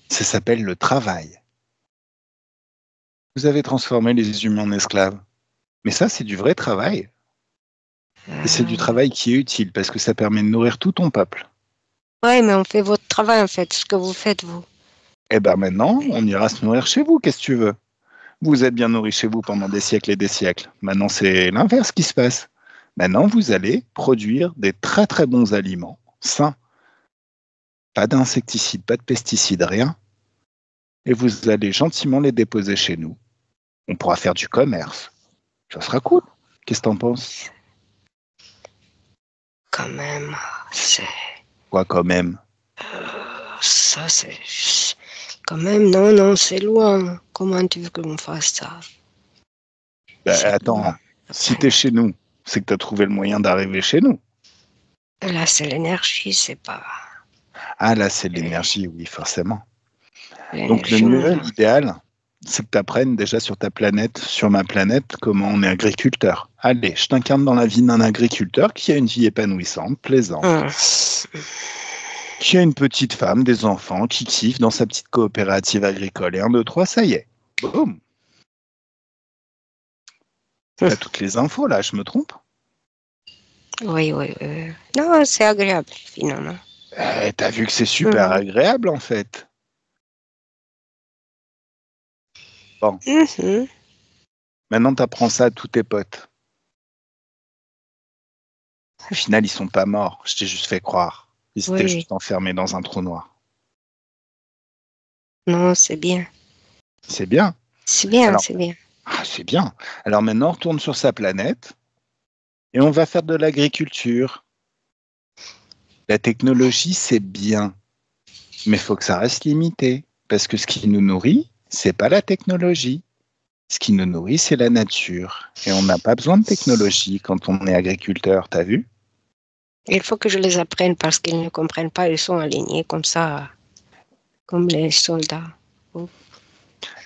[SPEAKER 1] ça s'appelle le travail. Vous avez transformé les humains en esclaves. Mais ça, c'est du vrai travail. Et c'est du travail qui est utile parce que ça permet de nourrir tout ton peuple.
[SPEAKER 2] Oui, mais on fait votre travail en fait, ce que vous faites vous.
[SPEAKER 1] Eh ben maintenant, on ira se nourrir chez vous, qu'est-ce que tu veux? Vous êtes bien nourris chez vous pendant des siècles et des siècles. Maintenant, c'est l'inverse qui se passe. Maintenant, vous allez produire des très très bons aliments, sains. Pas d'insecticides, pas de pesticides, rien. Et vous allez gentiment les déposer chez nous. On pourra faire du commerce. Ça sera cool. Qu'est-ce que t'en penses?
[SPEAKER 2] Quand même, c'est
[SPEAKER 1] Quoi quand même?
[SPEAKER 2] ça, c'est quand même non, c'est loin. Comment tu veux qu'on fasse ça?
[SPEAKER 1] Ben,
[SPEAKER 2] C'est
[SPEAKER 1] attends,
[SPEAKER 2] loin.
[SPEAKER 1] si t'es chez nous, c'est que t'as trouvé le moyen d'arriver chez nous.
[SPEAKER 2] Là, c'est l'énergie, c'est pas
[SPEAKER 1] Ah là, c'est l'énergie, oui, forcément. Donc le
[SPEAKER 2] l'énergie.
[SPEAKER 1] mieux, l'idéal, c'est que tu apprennes déjà sur ta planète, sur ma planète, comment on est agriculteur. Allez, je t'incarne dans la vie d'un agriculteur qui a une vie épanouissante, plaisante,
[SPEAKER 2] Hum.
[SPEAKER 1] qui a une petite femme, des enfants, qui kiffe dans sa petite coopérative agricole. Et un, deux, trois, ça y est. Boum. T'as toutes les infos là, je me trompe?
[SPEAKER 2] Oui. Non, c'est agréable finalement.
[SPEAKER 1] T'as vu que c'est super
[SPEAKER 2] Mhm.
[SPEAKER 1] agréable en fait. Bon,
[SPEAKER 2] Mhm.
[SPEAKER 1] maintenant t'apprends ça à tous tes potes. Au final, ils sont pas morts, je t'ai juste fait croire. Ils étaient
[SPEAKER 2] Oui.
[SPEAKER 1] juste enfermés dans un trou noir.
[SPEAKER 2] Non, c'est bien.
[SPEAKER 1] C'est bien.
[SPEAKER 2] C'est bien,
[SPEAKER 1] Alors,
[SPEAKER 2] c'est bien.
[SPEAKER 1] c'est bien. Alors maintenant, on retourne sur sa planète et on va faire de l'agriculture. La technologie, c'est bien, mais il faut que ça reste limité. Parce que ce qui nous nourrit, c'est pas la technologie. Ce qui nous nourrit, c'est la nature. Et on n'a pas besoin de technologie quand on est agriculteur, t'as vu?
[SPEAKER 2] Il faut que je les apprenne parce qu'ils ne comprennent pas, ils sont alignés comme ça, comme les soldats. Oh,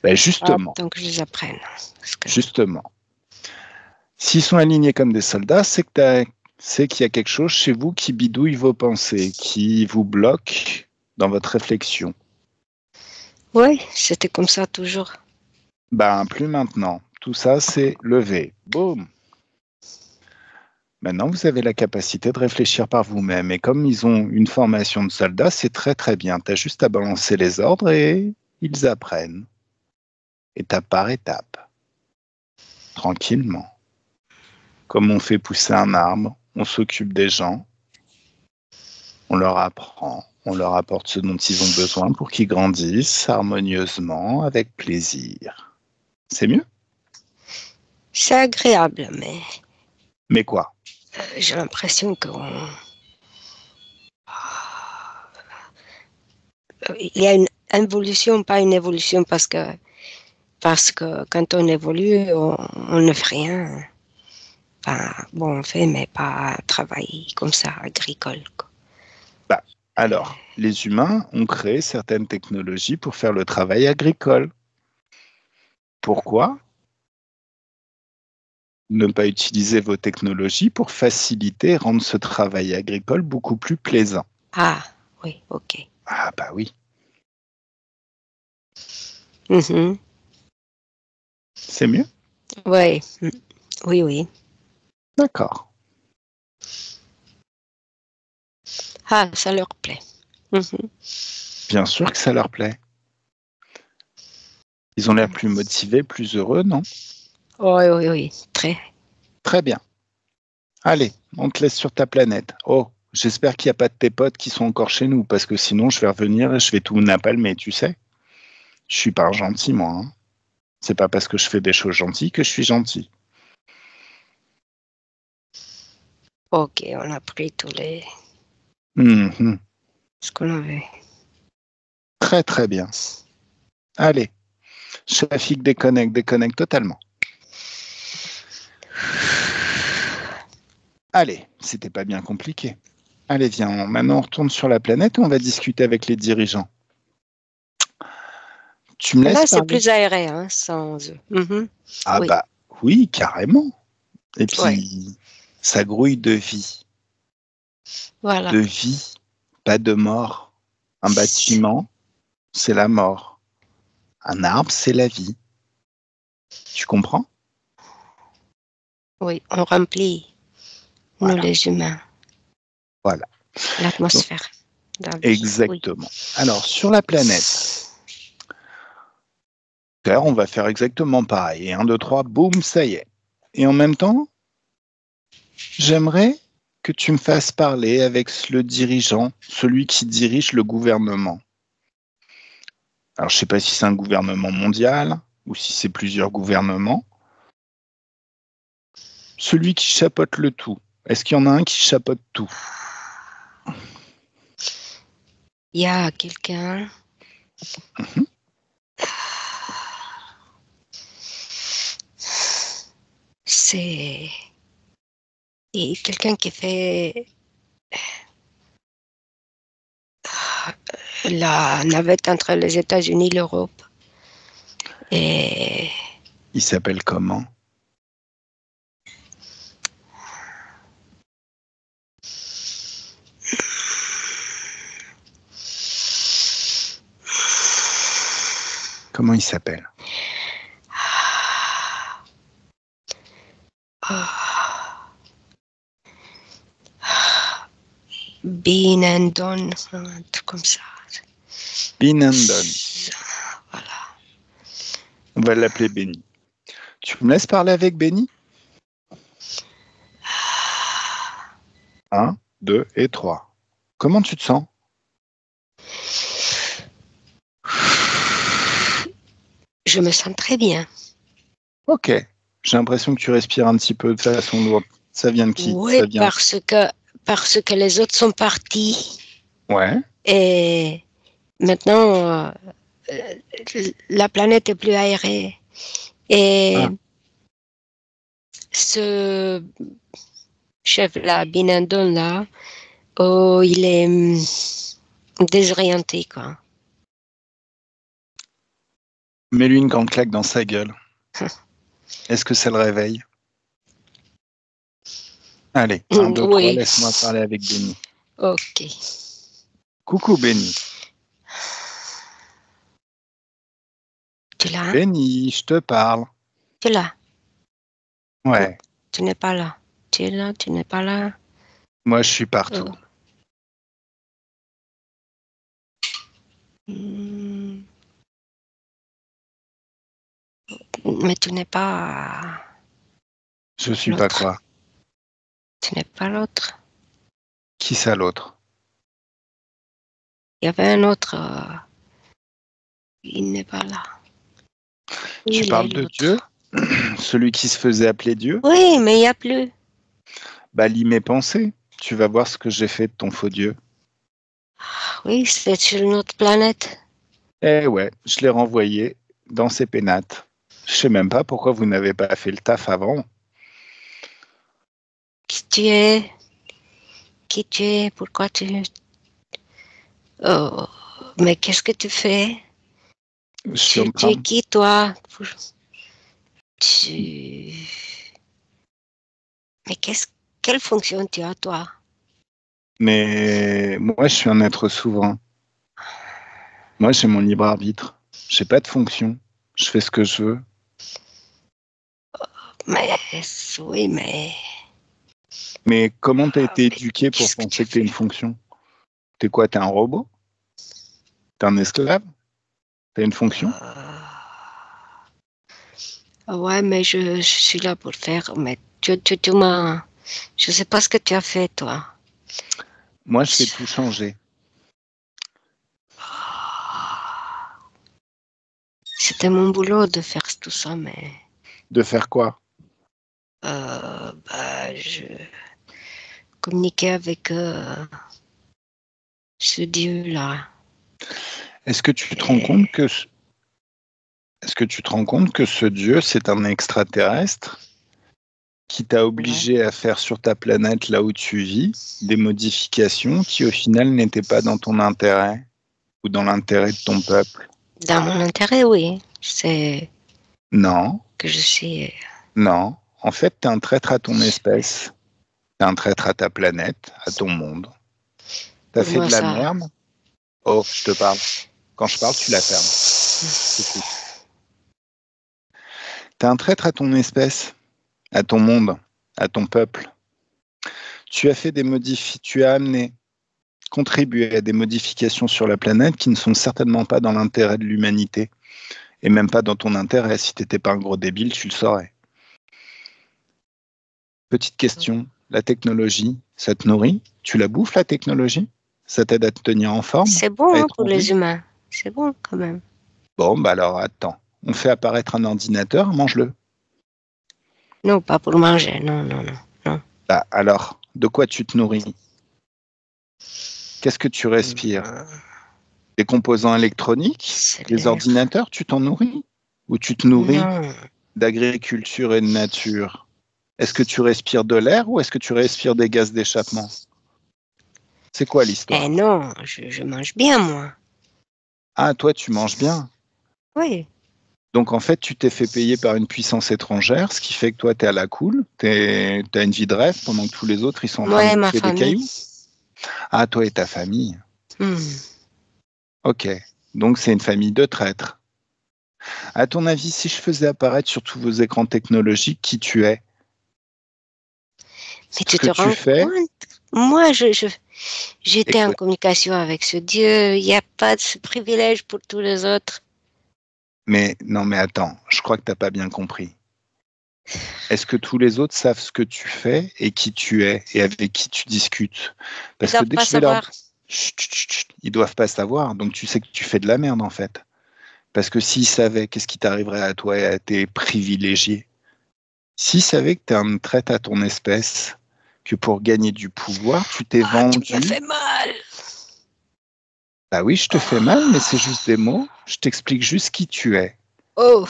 [SPEAKER 1] Ben
[SPEAKER 2] ah,
[SPEAKER 1] justement,
[SPEAKER 2] tant que je les apprenne. Parce que...
[SPEAKER 1] justement. S'ils sont alignés comme des soldats, c'est qu'il y a quelque chose chez vous qui bidouille vos pensées, qui vous bloque dans votre réflexion.
[SPEAKER 2] Oui, c'était comme ça toujours.
[SPEAKER 1] Ben, plus maintenant. Tout ça, c'est levé. Boum. Maintenant, vous avez la capacité de réfléchir par vous-même. Et comme ils ont une formation de soldats, c'est très très bien. Tu as juste à balancer les ordres et ils apprennent. Étape par étape. Tranquillement. Comme on fait pousser un arbre, on s'occupe des gens, on leur apprend, on leur apporte ce dont ils ont besoin pour qu'ils grandissent harmonieusement, avec plaisir. C'est mieux?
[SPEAKER 2] C'est agréable, mais
[SPEAKER 1] Mais quoi?
[SPEAKER 2] j'ai l'impression qu'il y a une involution, pas une évolution, parce que quand on évolue, on ne fait rien. Enfin, bon, on fait, mais pas travail comme ça, agricole, quoi.
[SPEAKER 1] Bah, alors, les humains ont créé certaines technologies pour faire le travail agricole. Pourquoi ne pas utiliser vos technologies pour faciliter et rendre ce travail agricole beaucoup plus plaisant?
[SPEAKER 2] Ah, oui, ok.
[SPEAKER 1] Ah bah oui,
[SPEAKER 2] Mhm.
[SPEAKER 1] c'est mieux.
[SPEAKER 2] Ouais. Oui.
[SPEAKER 1] D'accord.
[SPEAKER 2] Ah, ça leur plaît. Mhm.
[SPEAKER 1] Bien sûr que ça leur plaît. Ils ont l'air plus motivés, plus heureux, non?
[SPEAKER 2] Oui, très.
[SPEAKER 1] Très bien. Allez, on te laisse sur ta planète. Oh, j'espère qu'il n'y a pas de tes potes qui sont encore chez nous, parce que sinon je vais revenir et je vais tout napalmer, tu sais. Je suis pas un gentil, moi, hein. C'est pas parce que je fais des choses gentilles que je suis gentil.
[SPEAKER 2] Ok, on a pris
[SPEAKER 1] Mhm.
[SPEAKER 2] ce qu'on avait.
[SPEAKER 1] Très très bien. Allez, Shafik déconnecte totalement. Allez, c'était pas bien compliqué. Allez, viens, maintenant on retourne sur la planète et on va discuter avec les dirigeants. Tu me laisses
[SPEAKER 2] Là, c'est
[SPEAKER 1] parler?
[SPEAKER 2] plus aéré, hein, sans eux. Mhm.
[SPEAKER 1] Ah
[SPEAKER 2] Oui,
[SPEAKER 1] bah oui, carrément. Et
[SPEAKER 2] ouais.
[SPEAKER 1] puis, ça grouille de vie.
[SPEAKER 2] Voilà.
[SPEAKER 1] De vie, pas de mort. Un bâtiment, c'est la mort. Un arbre, c'est la vie. Tu comprends?
[SPEAKER 2] Oui, on remplit,
[SPEAKER 1] Voilà.
[SPEAKER 2] nous les humains,
[SPEAKER 1] Voilà.
[SPEAKER 2] l'atmosphère. La vie,
[SPEAKER 1] Exactement. Alors, sur la planète Terre, on va faire exactement pareil. 1, 2, 3, boum, ça y est. Et en même temps, j'aimerais que tu me fasses parler avec le dirigeant, celui qui dirige le gouvernement. Alors, je ne sais pas si c'est un gouvernement mondial ou si c'est plusieurs gouvernements. Celui qui chapeaute le tout. Est-ce qu'il y en a un qui chapeaute tout?
[SPEAKER 2] Il y a quelqu'un.
[SPEAKER 1] Mhm.
[SPEAKER 2] C'est quelqu'un qui fait la navette entre les États-Unis et l'Europe. Et
[SPEAKER 1] Il s'appelle comment? Comment il s'appelle?
[SPEAKER 2] Bean and Don, un truc comme ça.
[SPEAKER 1] Binandon.
[SPEAKER 2] Voilà.
[SPEAKER 1] On va l'appeler Benny. Tu me laisses parler avec Benny? 1, 2 et 3. Comment tu te sens?
[SPEAKER 2] Je me sens très bien.
[SPEAKER 1] Ok. J'ai l'impression que tu respires un petit peu de façon lourde. Ça vient de qui?
[SPEAKER 2] Oui,
[SPEAKER 1] Ça vient.
[SPEAKER 2] parce que les autres sont partis.
[SPEAKER 1] Ouais.
[SPEAKER 2] Et maintenant, la planète est plus aérée. Et
[SPEAKER 1] Ah.
[SPEAKER 2] ce chef-là, Binandon, là, oh, il est désorienté, quoi.
[SPEAKER 1] Mets-lui une grande claque dans sa gueule. Est-ce que ça le réveille? Allez, 1, 2, 3,
[SPEAKER 2] Oui.
[SPEAKER 1] laisse-moi parler avec Benny.
[SPEAKER 2] Ok.
[SPEAKER 1] Coucou Benny.
[SPEAKER 2] Tu l'as?
[SPEAKER 1] Benny, je te parle.
[SPEAKER 2] Tu l'as?
[SPEAKER 1] Ouais,
[SPEAKER 2] Tu n'es pas là. Tu es là, tu n'es pas là.
[SPEAKER 1] moi je suis partout.
[SPEAKER 2] Mais tu n'es pas
[SPEAKER 1] Je suis pas
[SPEAKER 2] l'autre.
[SPEAKER 1] quoi?
[SPEAKER 2] Tu n'es pas l'autre.
[SPEAKER 1] Qui ça l'autre?
[SPEAKER 2] Il y avait un autre. Il n'est pas là.
[SPEAKER 1] Tu
[SPEAKER 2] Il est
[SPEAKER 1] parles de Dieu?
[SPEAKER 2] l'autre.
[SPEAKER 1] Celui qui se faisait appeler Dieu?
[SPEAKER 2] Oui, mais il n'y a plus.
[SPEAKER 1] Bah lis mes pensées. Tu vas voir ce que j'ai fait de ton faux Dieu.
[SPEAKER 2] Oui, c'est sur une autre planète.
[SPEAKER 1] Eh ouais, je l'ai renvoyé dans ses pénates. Je sais même pas pourquoi vous n'avez pas fait le taf avant.
[SPEAKER 2] Qui tu es? Qui tu es? Pourquoi tu... Oh, mais qu'est-ce que tu fais?
[SPEAKER 1] Je suis en
[SPEAKER 2] Tu
[SPEAKER 1] train
[SPEAKER 2] es qui, toi? Tu... Mais quelle fonction tu as, toi?
[SPEAKER 1] Mais moi, je suis un être souverain. Moi, j'ai mon libre arbitre. J'ai pas de fonction. Je fais ce que je veux.
[SPEAKER 2] Mais oui, mais...
[SPEAKER 1] Mais comment t'as été
[SPEAKER 2] mais
[SPEAKER 1] éduqué pour
[SPEAKER 2] qu'est-ce que tu
[SPEAKER 1] penser que t'es
[SPEAKER 2] fais?
[SPEAKER 1] une fonction? T'es quoi? T'es un robot? T'es un esclave? T'as une fonction?
[SPEAKER 2] Ouais, mais je suis là pour faire. Mais tu m'as... Je sais pas ce que tu as fait, toi.
[SPEAKER 1] Moi, je fais tout changer.
[SPEAKER 2] C'était mon boulot de faire tout ça, mais
[SPEAKER 1] De faire quoi?
[SPEAKER 2] je communiquais avec ce Dieu-là.
[SPEAKER 1] Est-ce que tu te rends
[SPEAKER 2] Et
[SPEAKER 1] compte que est-ce que tu te rends compte que ce Dieu, c'est un extraterrestre qui t'a
[SPEAKER 2] ouais,
[SPEAKER 1] obligé à faire sur ta planète, là où tu vis, des modifications qui, au final, n'étaient pas dans ton intérêt ou dans l'intérêt de ton peuple?
[SPEAKER 2] dans mon intérêt, oui. C'est
[SPEAKER 1] Non,
[SPEAKER 2] que je suis.
[SPEAKER 1] non. En fait, t'es un traître à ton espèce. T'es un traître à ta planète, à ton monde. T'as
[SPEAKER 2] Pour
[SPEAKER 1] fait
[SPEAKER 2] moi,
[SPEAKER 1] de la
[SPEAKER 2] ça.
[SPEAKER 1] merde. Oh, je te parle. Quand je parle, tu la fermes. C'est tout. Tu es un traître à ton espèce, à ton monde, à ton peuple. Tu as amené, contribué à des modifications sur la planète qui ne sont certainement pas dans l'intérêt de l'humanité. Et même pas dans ton intérêt. Si tu n'étais pas un gros débile, tu le saurais. Petite question, la technologie, ça te nourrit? Tu la bouffes, la technologie? Ça t'aide à te tenir en forme?
[SPEAKER 2] C'est bon hein, pour
[SPEAKER 1] en
[SPEAKER 2] les
[SPEAKER 1] vie?
[SPEAKER 2] humains. C'est bon quand même.
[SPEAKER 1] Bon, bah alors attends. On fait apparaître un ordinateur, mange-le.
[SPEAKER 2] Non, pas pour manger. Non, non, non. Non.
[SPEAKER 1] Bah alors, de quoi tu te nourris? Qu'est-ce que tu respires? Des composants électroniques?
[SPEAKER 2] C'est
[SPEAKER 1] Des
[SPEAKER 2] l'air.
[SPEAKER 1] ordinateurs, tu t'en nourris? Ou tu te nourris
[SPEAKER 2] Non.
[SPEAKER 1] d'agriculture et de nature? Est-ce que tu respires de l'air ou est-ce que tu respires des gaz d'échappement? C'est quoi l'histoire?
[SPEAKER 2] Non, je mange bien, moi.
[SPEAKER 1] Ah, toi, tu manges bien.
[SPEAKER 2] Oui.
[SPEAKER 1] Donc, en fait, tu t'es fait payer par une puissance étrangère, ce qui fait que toi, tu es à la cool, tu as une vie de rêve pendant que tous les autres, ils sont en train de
[SPEAKER 2] Moi et ma
[SPEAKER 1] bouffer des
[SPEAKER 2] famille.
[SPEAKER 1] cailloux. Ah, toi et ta famille.
[SPEAKER 2] Hmm.
[SPEAKER 1] Ok. Donc, c'est une famille de traîtres. À ton avis, si je faisais apparaître sur tous vos écrans technologiques qui tu es,
[SPEAKER 2] Mais
[SPEAKER 1] ce
[SPEAKER 2] tu
[SPEAKER 1] que
[SPEAKER 2] te
[SPEAKER 1] tu
[SPEAKER 2] rends
[SPEAKER 1] fais,
[SPEAKER 2] compte? Moi, j'étais en
[SPEAKER 1] écoute,
[SPEAKER 2] communication avec ce Dieu. Il n'y a pas de ce privilège pour tous les autres.
[SPEAKER 1] mais non, mais attends, je crois que tu n'as pas bien compris. Est-ce que tous les autres savent ce que tu fais et qui tu es et avec qui tu discutes?
[SPEAKER 2] Ils ne
[SPEAKER 1] Parce que
[SPEAKER 2] doivent
[SPEAKER 1] dès que
[SPEAKER 2] pas
[SPEAKER 1] je vais leur...
[SPEAKER 2] savoir.
[SPEAKER 1] Chut, chut, chut, chut, ils doivent pas savoir, donc tu sais que tu fais de la merde en fait. Parce que s'ils savaient, qu'est-ce qui t'arriverait à toi et à tes privilégiés? S'ils savaient que tu es un traître à ton espèce, que pour gagner du pouvoir, tu t'es
[SPEAKER 2] Ah, tu me
[SPEAKER 1] vendu.
[SPEAKER 2] fais mal.
[SPEAKER 1] Bah oui, je te fais mal, mais c'est juste des mots. Je t'explique juste qui tu es.
[SPEAKER 2] Oh.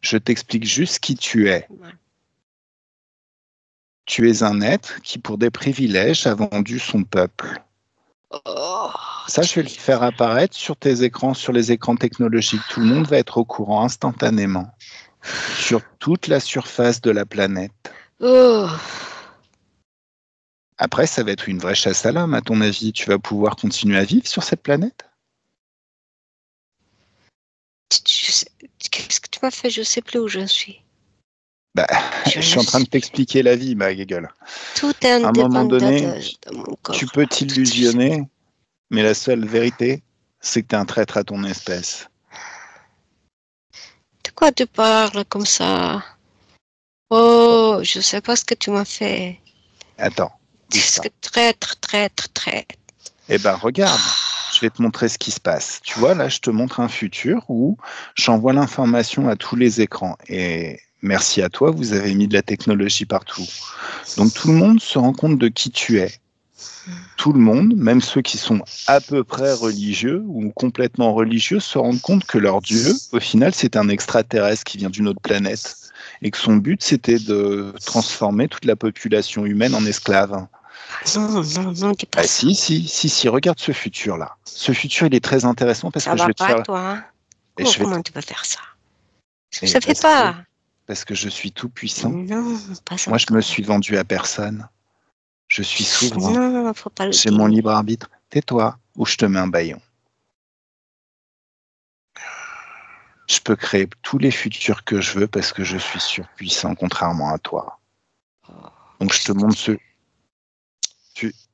[SPEAKER 1] Je t'explique juste qui tu es. Tu es un être qui, pour des privilèges, a vendu son peuple.
[SPEAKER 2] Oh,
[SPEAKER 1] Ça, je vais le faire apparaître sur tes écrans, sur les écrans technologiques. Tout le monde va être au courant instantanément, sur toute la surface de la planète.
[SPEAKER 2] oh.
[SPEAKER 1] Après, ça va être une vraie chasse à l'homme, à ton avis. Tu vas pouvoir continuer à vivre sur cette planète?
[SPEAKER 2] Qu'est-ce que tu m'as fait? Je ne sais plus où je suis.
[SPEAKER 1] Bah,
[SPEAKER 2] Je
[SPEAKER 1] je
[SPEAKER 2] ne
[SPEAKER 1] suis en train de
[SPEAKER 2] sais plus.
[SPEAKER 1] t'expliquer la vie, ma gueule.
[SPEAKER 2] Tout est
[SPEAKER 1] À un moment
[SPEAKER 2] indépendant
[SPEAKER 1] donné,
[SPEAKER 2] de mon
[SPEAKER 1] tu
[SPEAKER 2] corps.
[SPEAKER 1] peux
[SPEAKER 2] Là. Je sais plus.
[SPEAKER 1] t'illusionner, mais la seule vérité, c'est que tu es un traître à ton espèce.
[SPEAKER 2] De quoi tu parles comme ça? Oh, je ne sais pas ce que tu m'as fait.
[SPEAKER 1] Attends, bouge
[SPEAKER 2] Qu'est-ce
[SPEAKER 1] pas.
[SPEAKER 2] que traître, traître, traître.
[SPEAKER 1] Eh ben, regarde, je vais te montrer ce qui se passe. Tu vois, là, je te montre un futur où j'envoie l'information à tous les écrans. Et merci à toi, vous avez mis de la technologie partout. Donc, tout le monde se rend compte de qui tu es. Tout le monde, même ceux qui sont à peu près religieux ou complètement religieux, se rendent compte que leur Dieu, au final, c'est un extraterrestre qui vient d'une autre planète. Et que son but, c'était de transformer toute la population humaine en esclaves.
[SPEAKER 2] Non, non, non, dis pas
[SPEAKER 1] Ah,
[SPEAKER 2] ça.
[SPEAKER 1] si, regarde ce futur-là. Ce futur, il est très intéressant parce
[SPEAKER 2] Ça
[SPEAKER 1] que je
[SPEAKER 2] va
[SPEAKER 1] vais te
[SPEAKER 2] pas,
[SPEAKER 1] faire.
[SPEAKER 2] toi. Hein?
[SPEAKER 1] Et je vais te-
[SPEAKER 2] Comment tu peux faire ça?
[SPEAKER 1] et
[SPEAKER 2] Ça fait pas.
[SPEAKER 1] parce que je suis tout puissant.
[SPEAKER 2] Non, pas
[SPEAKER 1] Moi, je me
[SPEAKER 2] encore.
[SPEAKER 1] suis vendu à personne. Je suis souverain.
[SPEAKER 2] Non, faut pas le
[SPEAKER 1] J'ai
[SPEAKER 2] dire.
[SPEAKER 1] mon libre arbitre. Tais-toi ou je te mets un bâillon. Je peux créer tous les futurs que je veux parce que je suis surpuissant, contrairement à toi. Donc, je te
[SPEAKER 2] Qu'est-ce que
[SPEAKER 1] montre ce.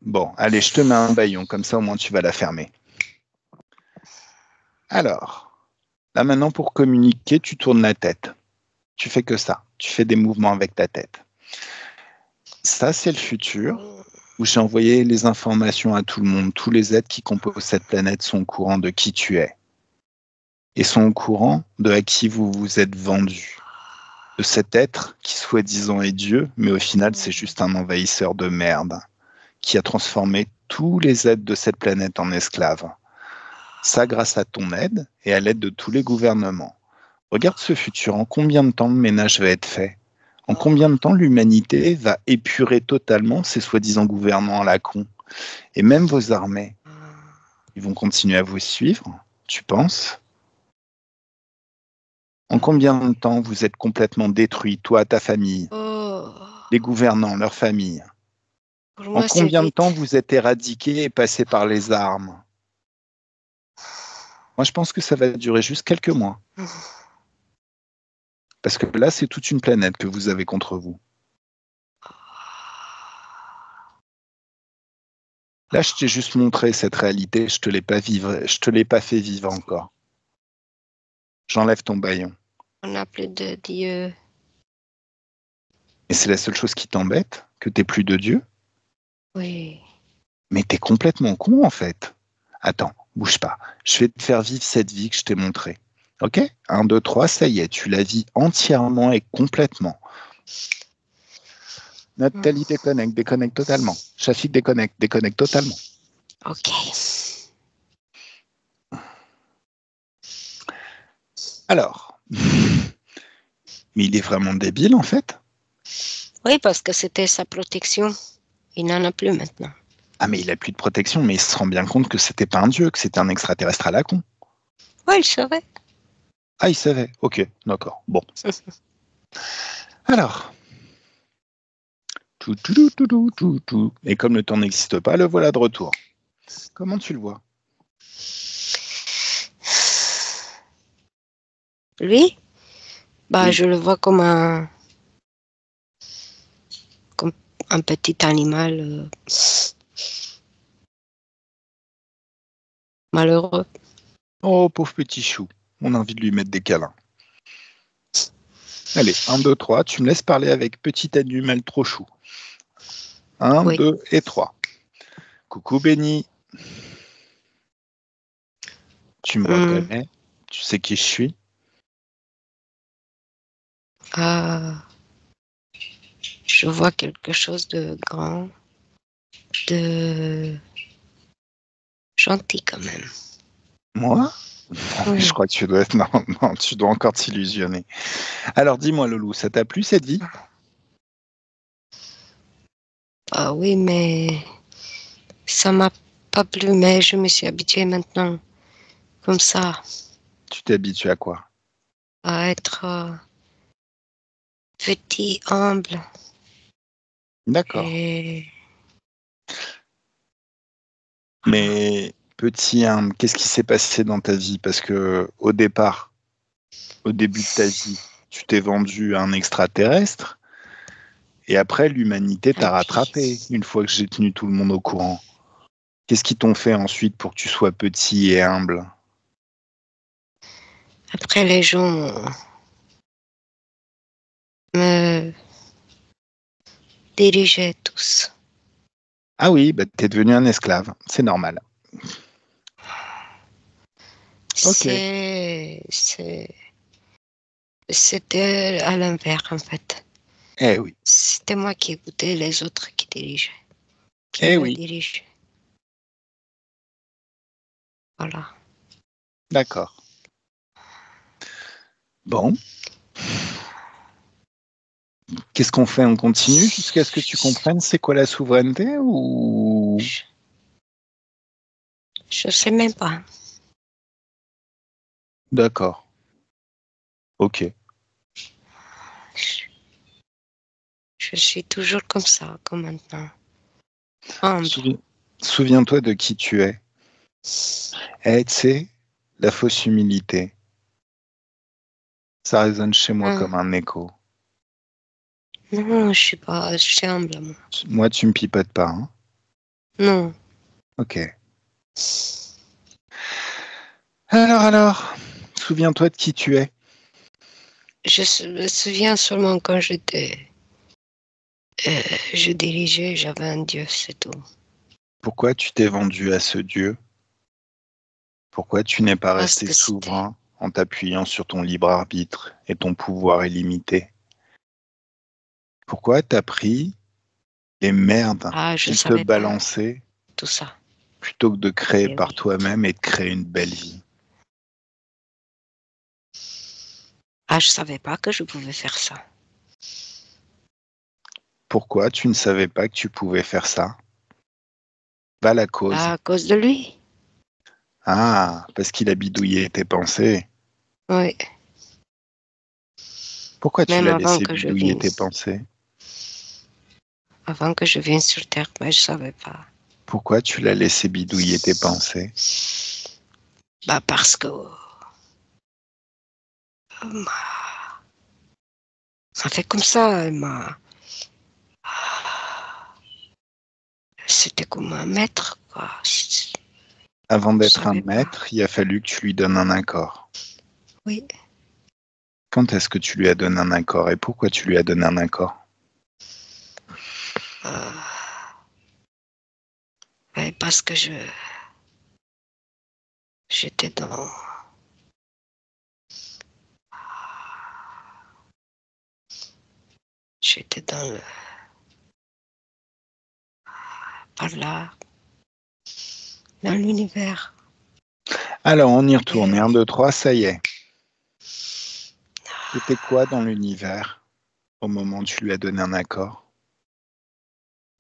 [SPEAKER 1] Bon, allez, je te mets un bâillon, comme ça au moins tu vas la fermer. Alors, là maintenant pour communiquer, tu tournes la tête. Tu fais que ça. Tu fais des mouvements avec ta tête. Ça, c'est le futur où j'ai envoyé les informations à tout le monde. Tous les êtres qui composent cette planète sont au courant de qui tu es. Et sont au courant de à qui vous vous êtes vendu. De cet être qui soi-disant est Dieu, mais au final, c'est juste un envahisseur de merde qui a transformé tous les êtres de cette planète en esclaves. Ça grâce à ton aide et à l'aide de tous les gouvernements. Regarde ce futur, en combien de temps le ménage va être fait? En combien de temps l'humanité va épurer totalement ces soi-disant gouvernants à la con? Et même vos armées, ils vont continuer à vous suivre, tu penses? En combien de temps vous êtes complètement détruits, toi, ta famille,
[SPEAKER 2] Oh,
[SPEAKER 1] les gouvernants, leur famille?
[SPEAKER 2] pour
[SPEAKER 1] En
[SPEAKER 2] moi, c'est
[SPEAKER 1] combien de temps
[SPEAKER 2] vite.
[SPEAKER 1] vous êtes éradiqués et passés par les armes? Moi, je pense que ça va durer juste quelques mois. Parce que là, c'est toute une planète que vous avez contre vous. Là, je t'ai juste montré cette réalité, je te l'ai pas fait vivre encore. J'enlève ton bâillon.
[SPEAKER 2] On n'a plus de Dieu.
[SPEAKER 1] Et c'est la seule chose qui t'embête, que t'aies plus de Dieu?
[SPEAKER 2] Oui.
[SPEAKER 1] Mais t'es complètement con, en fait. Attends, bouge pas. Je vais te faire vivre cette vie que je t'ai montrée. Ok? 1, 2, 3, ça y est, tu la vis entièrement et complètement. Nathalie déconnecte totalement. Shafik déconnecte totalement.
[SPEAKER 2] Ok.
[SPEAKER 1] Alors, mais il est vraiment débile, en fait.
[SPEAKER 2] Oui, parce que c'était sa protection. Il n'en a plus maintenant.
[SPEAKER 1] Ah, mais il a plus de protection, mais il se rend bien compte que c'était pas un dieu, que c'était un extraterrestre à la con.
[SPEAKER 2] Oui, il savait.
[SPEAKER 1] Ah, il savait. Ok, d'accord. Bon. Alors. Tout. Et comme le temps n'existe pas, le voilà de retour. Comment tu le vois?
[SPEAKER 2] Lui,
[SPEAKER 1] Oui.
[SPEAKER 2] je le vois comme un petit animal malheureux.
[SPEAKER 1] Oh, pauvre petit chou. On a envie de lui mettre des câlins. Allez, 1, 2, 3. Tu me laisses parler avec petit animal trop chou. 1,
[SPEAKER 2] Oui.
[SPEAKER 1] 2 et 3. Coucou Benny. Tu me reconnais? Tu sais qui je suis?
[SPEAKER 2] Je vois quelque chose de grand, de gentil quand même.
[SPEAKER 1] Moi?
[SPEAKER 2] Oui.
[SPEAKER 1] Je crois que tu dois être... Non, tu dois encore t'illusionner. Alors dis-moi, Loulou, ça t'a plu cette vie?
[SPEAKER 2] Ah oui, mais ça m'a pas plu, mais je me suis habituée maintenant, comme ça,
[SPEAKER 1] Tu t'es habitué à quoi?
[SPEAKER 2] à être petit, humble.
[SPEAKER 1] D'accord.
[SPEAKER 2] Et
[SPEAKER 1] Mais petit, hein, qu'est-ce qui s'est passé dans ta vie? Parce que au départ, au début de ta vie, tu t'es vendu à un extraterrestre et après l'humanité t'a rattrapé une fois que j'ai tenu tout le monde au courant. Qu'est-ce qu'ils t'ont fait ensuite pour que tu sois petit et humble?
[SPEAKER 2] après, les gens me dirigeaient tous.
[SPEAKER 1] Ah oui, bah, t'es devenu un esclave, c'est normal. Ok.
[SPEAKER 2] C'était à l'inverse, en fait.
[SPEAKER 1] Eh oui,
[SPEAKER 2] C'était moi qui écoutais les autres qui dirigeaient, qui
[SPEAKER 1] eh
[SPEAKER 2] me
[SPEAKER 1] oui,
[SPEAKER 2] dirigeaient. Voilà.
[SPEAKER 1] d'accord. Bon, qu'est-ce qu'on fait? On continue jusqu'à ce que tu comprennes c'est quoi la souveraineté ou...
[SPEAKER 2] Je sais même pas.
[SPEAKER 1] D'accord, ok.
[SPEAKER 2] Je suis toujours comme ça, comme maintenant. Humble.
[SPEAKER 1] Souvi- Souviens-toi de qui tu es. Eh, tu sais, la fausse humilité, ça résonne chez moi
[SPEAKER 2] Non,
[SPEAKER 1] comme un écho.
[SPEAKER 2] non, je suis pas, je suis humble, moi.
[SPEAKER 1] Moi, tu me pipotes pas, hein?
[SPEAKER 2] Non.
[SPEAKER 1] Ok. Alors, souviens-toi de qui tu es.
[SPEAKER 2] Me souviens seulement quand je dirigeais, j'avais un Dieu, c'est tout.
[SPEAKER 1] Pourquoi tu t'es vendu à ce Dieu? Pourquoi tu n'es pas
[SPEAKER 2] Parce
[SPEAKER 1] resté
[SPEAKER 2] que c'était,
[SPEAKER 1] souverain en t'appuyant sur ton libre arbitre et ton pouvoir illimité? Pourquoi t'as pris les merdes
[SPEAKER 2] je
[SPEAKER 1] qu'il te
[SPEAKER 2] savais pas
[SPEAKER 1] balançait
[SPEAKER 2] tout ça.
[SPEAKER 1] plutôt que de créer
[SPEAKER 2] Eh
[SPEAKER 1] par
[SPEAKER 2] oui.
[SPEAKER 1] toi-même et de créer une belle vie?
[SPEAKER 2] Je savais pas que je pouvais faire ça.
[SPEAKER 1] Pourquoi tu ne savais pas que tu pouvais faire ça? Va la cause.
[SPEAKER 2] À cause de lui.
[SPEAKER 1] Ah, parce qu'il a bidouillé tes pensées.
[SPEAKER 2] Oui.
[SPEAKER 1] Pourquoi tu
[SPEAKER 2] Même
[SPEAKER 1] l'as laissé bidouiller
[SPEAKER 2] vienne,
[SPEAKER 1] tes pensées?
[SPEAKER 2] avant que je vienne sur Terre, mais je savais pas.
[SPEAKER 1] Pourquoi tu l'as laissé bidouiller tes pensées?
[SPEAKER 2] Parce que Ça fait comme ça, c'était comme un maître, quoi.
[SPEAKER 1] Avant
[SPEAKER 2] Je
[SPEAKER 1] d'être un
[SPEAKER 2] savais pas.
[SPEAKER 1] maître, il a fallu que tu lui donnes un accord.
[SPEAKER 2] Oui.
[SPEAKER 1] Quand est-ce que tu lui as donné un accord et pourquoi tu lui as donné un accord?
[SPEAKER 2] Euh, ouais, parce que j'étais dans le, par là, dans l'univers.
[SPEAKER 1] Alors, on y retourne.
[SPEAKER 2] Et,
[SPEAKER 1] 1, 2, 3, ça y est. C'était quoi dans l'univers au moment où tu lui as donné un accord?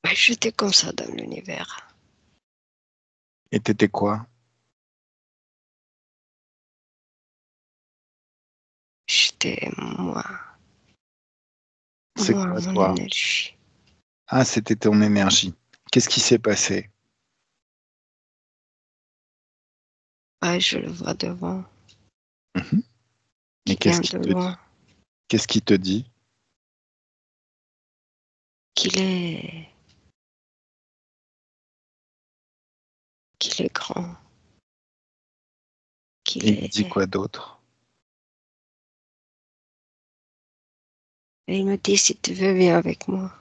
[SPEAKER 2] ouais, j'étais comme ça dans l'univers.
[SPEAKER 1] Et t'étais quoi?
[SPEAKER 2] J'étais
[SPEAKER 1] C'est
[SPEAKER 2] moi,
[SPEAKER 1] quoi
[SPEAKER 2] mon
[SPEAKER 1] toi?
[SPEAKER 2] énergie.
[SPEAKER 1] Ah, c'était ton énergie. Qu'est-ce qui s'est passé?
[SPEAKER 2] Ouais, je le vois devant,
[SPEAKER 1] Mhm. Et
[SPEAKER 2] qui vient de loin,
[SPEAKER 1] qu'est-ce qui te dit?
[SPEAKER 2] qu'il est, qu'il est grand, qu'il
[SPEAKER 1] Et il te
[SPEAKER 2] est.
[SPEAKER 1] dit quoi d'autre?
[SPEAKER 2] Et il me dit, si tu veux, viens avec moi.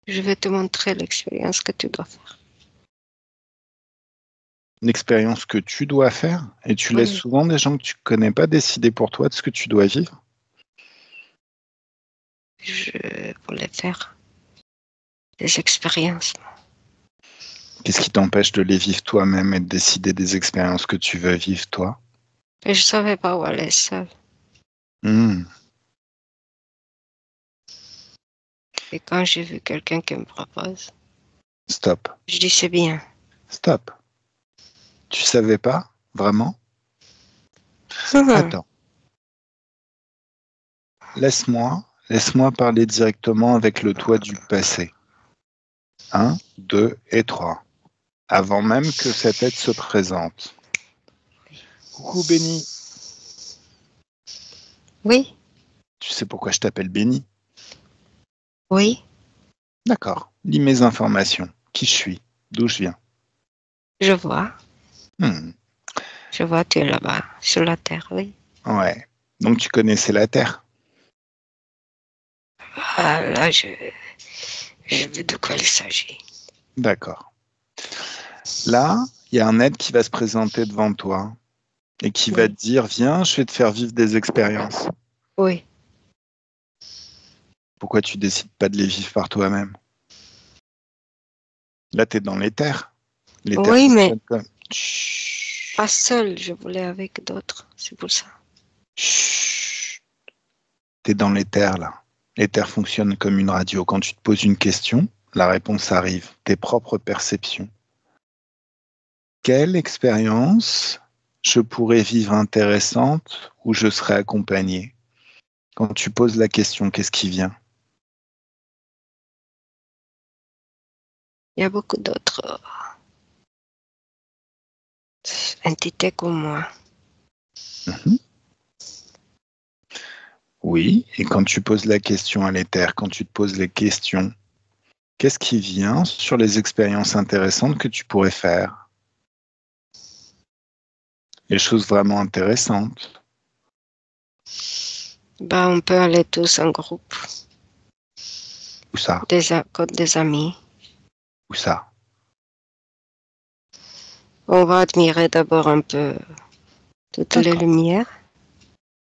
[SPEAKER 2] Je vais te montrer l'expérience que tu dois faire.
[SPEAKER 1] L'expérience que tu dois faire et tu laisses
[SPEAKER 2] Oui,
[SPEAKER 1] souvent des gens que tu connais pas décider pour toi de ce que tu dois vivre.
[SPEAKER 2] je voulais faire des expériences.
[SPEAKER 1] Qu'est-ce qui t'empêche de les vivre toi-même et de décider des expériences que tu veux vivre toi?
[SPEAKER 2] Et je savais pas où aller seule.
[SPEAKER 1] Hmm.
[SPEAKER 2] Et quand j'ai vu quelqu'un qui me propose,
[SPEAKER 1] Stop.
[SPEAKER 2] je dis c'est bien.
[SPEAKER 1] Stop. Tu savais pas? Vraiment?
[SPEAKER 2] Mhm.
[SPEAKER 1] Attends. Laisse-moi parler directement avec le toi du passé. 1, 2 et 3. Avant même que cette aide se présente. Coucou Béni.
[SPEAKER 2] Oui,
[SPEAKER 1] Tu sais pourquoi je t'appelle Béni?
[SPEAKER 2] oui,
[SPEAKER 1] D'accord. Lis mes informations. Qui je suis? D'où je viens?
[SPEAKER 2] je vois.
[SPEAKER 1] Hmm.
[SPEAKER 2] Je vois, tu es là-bas, sur la terre, oui.
[SPEAKER 1] Ouais. Donc tu connaissais la Terre?
[SPEAKER 2] Ah, là, je veux de quoi il s'agit.
[SPEAKER 1] D'accord. Là, il y a un aide qui va se présenter devant toi et qui va te
[SPEAKER 2] Oui,
[SPEAKER 1] dire, viens, je vais te faire vivre des expériences.
[SPEAKER 2] oui.
[SPEAKER 1] Pourquoi tu décides pas de les vivre par toi-même? Là, tu es dans l'éther. L'éther
[SPEAKER 2] Oui, mais
[SPEAKER 1] fonctionne comme... Chut,
[SPEAKER 2] pas seule, je voulais avec d'autres, c'est pour ça.
[SPEAKER 1] chut. T'es dans l'éther, là. L'éther fonctionne comme une radio. Quand tu te poses une question, la réponse arrive. Tes propres perceptions. Quelle expérience je pourrais vivre intéressante où je serais accompagné? Quand tu poses la question, qu'est-ce qui vient?
[SPEAKER 2] Il y a beaucoup d'autres entités comme moi.
[SPEAKER 1] Mhm. Oui, et quand tu poses la question à l'éther, quand tu te poses les questions, qu'est-ce qui vient sur les expériences intéressantes que tu pourrais faire? Les choses vraiment intéressantes.
[SPEAKER 2] Ben, on peut aller tous en groupe,
[SPEAKER 1] Où ça?
[SPEAKER 2] comme des amis.
[SPEAKER 1] Où ça?
[SPEAKER 2] On va admirer d'abord un peu toutes les
[SPEAKER 1] D'accord.
[SPEAKER 2] lumières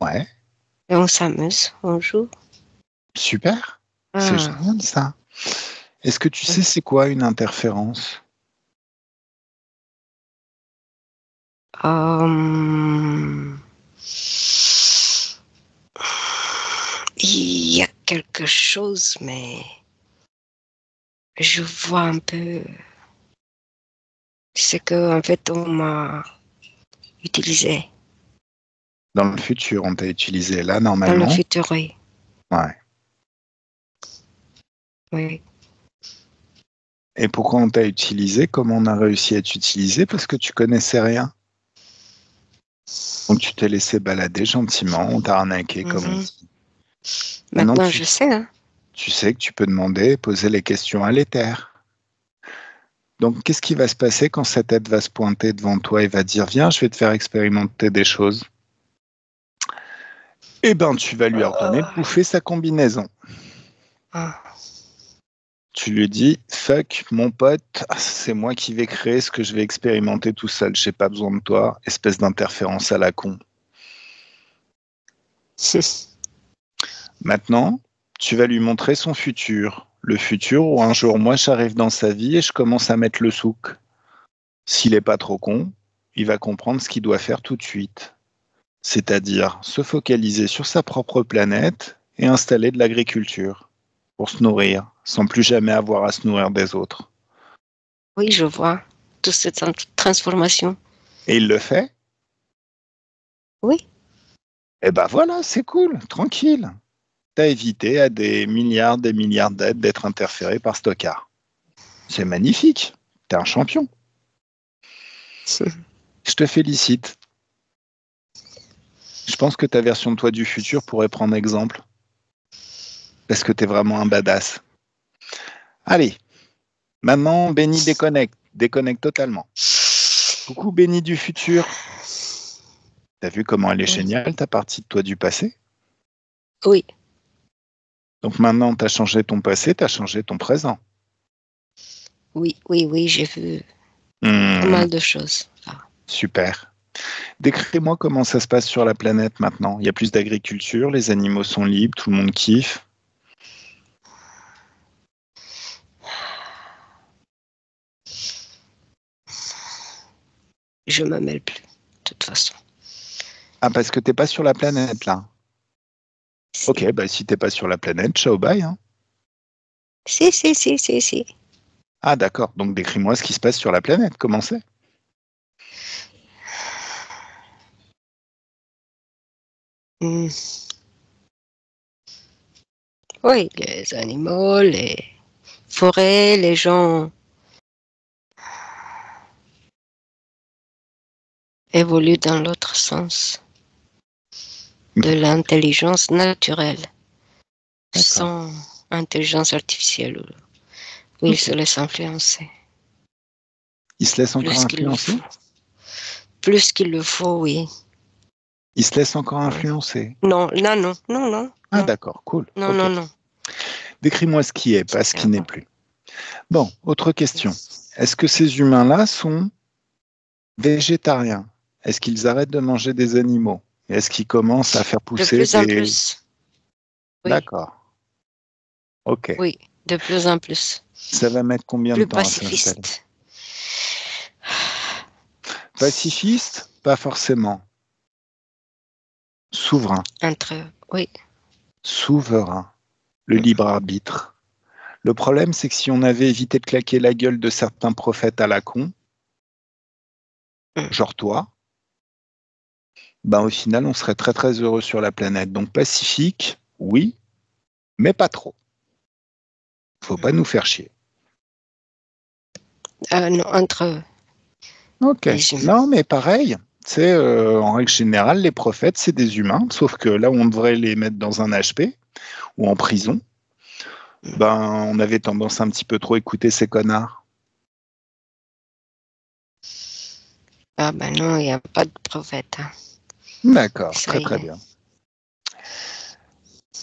[SPEAKER 1] Ouais,
[SPEAKER 2] et on s'amuse, on joue.
[SPEAKER 1] super. C'est
[SPEAKER 2] Ah,
[SPEAKER 1] génial ça. Est-ce que tu sais c'est quoi une interférence?
[SPEAKER 2] hum, il y a quelque chose, mais je vois un peu. C'est que en fait, on m'a utilisé
[SPEAKER 1] Dans le futur, on t'a utilisé là
[SPEAKER 2] dans le
[SPEAKER 1] normalement.
[SPEAKER 2] futur, oui.
[SPEAKER 1] Ouais.
[SPEAKER 2] Oui.
[SPEAKER 1] Et pourquoi on t'a utilisé? Comment on a réussi à t'utiliser? Parce que tu connaissais rien. Donc tu t'es laissé balader gentiment, on t'a arnaqué comme on
[SPEAKER 2] Mhm.
[SPEAKER 1] dit.
[SPEAKER 2] Maintenant, je sais. Hein.
[SPEAKER 1] Tu sais que tu peux demander, poser les questions à l'éther. Donc, qu'est-ce qui va se passer quand cet être va se pointer devant toi et va dire « Viens, je vais te faire expérimenter des choses ». Eh bien, tu vas lui ordonner de bouffer sa combinaison. Tu lui dis « Fuck, mon pote, c'est moi qui vais créer ce que je vais expérimenter tout seul. J'ai pas besoin de toi, espèce d'interférence à la con. » Maintenant, tu vas lui montrer son futur. Le futur où un jour, moi, j'arrive dans sa vie et je commence à mettre le souk. S'il n'est pas trop con, il va comprendre ce qu'il doit faire tout de suite. C'est-à-dire se focaliser sur sa propre planète et installer de l'agriculture pour se nourrir, sans plus jamais avoir à se nourrir des autres.
[SPEAKER 2] Oui, je vois toute cette transformation.
[SPEAKER 1] Et il le fait?
[SPEAKER 2] Oui.
[SPEAKER 1] Eh ben voilà, c'est cool, tranquille. T'as évité à des milliards d'êtres d'être interférés par Stockard. C'est magnifique, t'es un champion. Je te félicite. Je pense que ta version de toi du futur pourrait prendre exemple. Parce que t'es vraiment un badass. Allez, maintenant, Benny déconnecte. Déconnecte totalement. Coucou Benny du futur. T'as vu comment elle est géniale, ta partie de toi du passé?
[SPEAKER 2] Oui.
[SPEAKER 1] Donc maintenant, t'as changé ton passé, t'as changé ton présent.
[SPEAKER 2] Oui, j'ai vu pas mal de choses.
[SPEAKER 1] Super. Décris-moi comment ça se passe sur la planète maintenant. Il y a plus d'agriculture, les animaux sont libres, tout le monde kiffe.
[SPEAKER 2] Je me mêle plus, de toute façon.
[SPEAKER 1] Ah, parce que t'es pas sur la planète, là. Si. Ok, bah si t'es pas sur la planète, ciao, bye. Hein.
[SPEAKER 2] Si.
[SPEAKER 1] Ah, d'accord. Donc décris-moi ce qui se passe sur la planète. Comment c'est?
[SPEAKER 2] Oui, les animaux, les forêts, les gens évoluent dans l'autre sens de l'intelligence naturelle, sans intelligence artificielle, où ils se laissent influencer.
[SPEAKER 1] Ils se laissent encore influencer?
[SPEAKER 2] Plus qu'il le faut, oui.
[SPEAKER 1] Ils se laissent encore influencer?
[SPEAKER 2] Non.
[SPEAKER 1] Ah d'accord, cool.
[SPEAKER 2] Non.
[SPEAKER 1] Décris-moi ce qui est, pas ce qui n'est plus. Bon, autre question. Est-ce que ces humains-là sont végétariens? Est-ce qu'ils arrêtent de manger des animaux? Est-ce qu'ils commencent à faire pousser
[SPEAKER 2] de plus en plus. Oui.
[SPEAKER 1] D'accord. Ok.
[SPEAKER 2] Oui, de plus en plus.
[SPEAKER 1] Ça va mettre combien de temps à s'installer?
[SPEAKER 2] Pacifiste.
[SPEAKER 1] Pacifiste? Pas forcément. Souverain.
[SPEAKER 2] Oui.
[SPEAKER 1] Souverain. Le libre arbitre. Le problème, c'est que si on avait évité de claquer la gueule de certains prophètes à la con, genre toi, ben au final, on serait très très heureux sur la planète. Donc pacifique, oui, mais pas trop. Faut pas nous faire chier.
[SPEAKER 2] Non, entre eux.
[SPEAKER 1] Ok. Non, mais pareil. C'est en règle générale, les prophètes, c'est des humains, sauf que là où on devrait les mettre dans un HP ou en prison, ben on avait tendance à un petit peu trop écouter ces connards.
[SPEAKER 2] Ah ben non, il n'y a pas de prophète. Hein.
[SPEAKER 1] D'accord, très bien.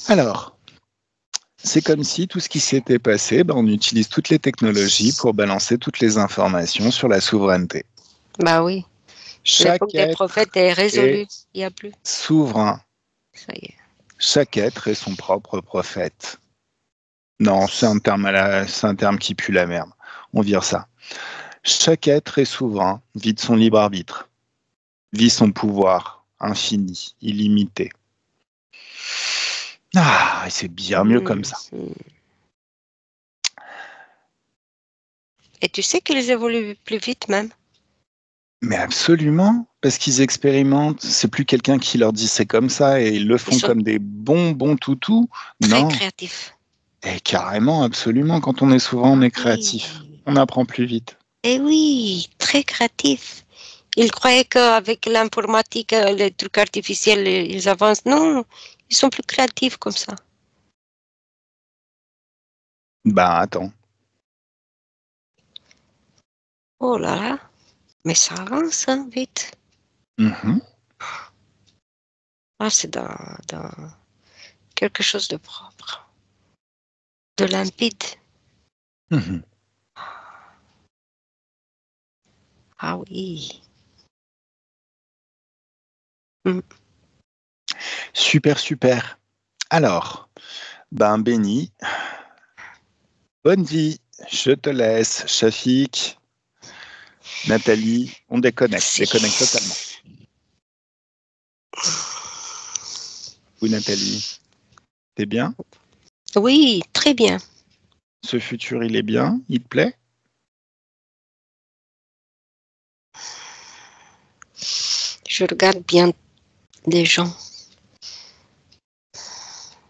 [SPEAKER 1] Alors, c'est comme si tout ce qui s'était passé, ben, on utilise toutes les technologies pour balancer toutes les informations sur la souveraineté.
[SPEAKER 2] Bah oui. L'époque des prophètes est résolue. Il n'y a plus.
[SPEAKER 1] Souverain.
[SPEAKER 2] Ça y est.
[SPEAKER 1] Chaque être est son propre prophète. Non, c'est un terme qui pue la merde. On vire ça. Chaque être est souverain, vit de son libre arbitre, vit son pouvoir infini, illimité. Ah, c'est bien mieux comme ça.
[SPEAKER 2] Et tu sais qu'ils évoluent plus vite même?
[SPEAKER 1] Mais absolument, parce qu'ils expérimentent. C'est plus quelqu'un qui leur dit c'est comme ça et ils le font comme des bons toutous.
[SPEAKER 2] Très créatifs.
[SPEAKER 1] Et carrément, absolument. Quand on est souvent, on est créatif. On apprend plus vite.
[SPEAKER 2] Eh oui, très créatif. Ils croyaient qu'avec l'informatique, les trucs artificiels, ils avancent. Non, Ils sont plus créatifs comme ça.
[SPEAKER 1] Ben, attends.
[SPEAKER 2] Oh là là, mais ça avance hein, vite.
[SPEAKER 1] Mhm.
[SPEAKER 2] Ah, c'est dans quelque chose de propre, de limpide.
[SPEAKER 1] Mhm.
[SPEAKER 2] Ah oui. Mm.
[SPEAKER 1] Super, super. Alors, ben, Béni, bonne vie. Je te laisse. Shafik, Nathalie, on déconnecte.
[SPEAKER 2] Merci.
[SPEAKER 1] Déconnecte totalement. Oui, Nathalie, t'es bien?
[SPEAKER 2] Oui, très bien.
[SPEAKER 1] Ce futur, il est bien? Il te plaît?
[SPEAKER 2] Je regarde bien les gens.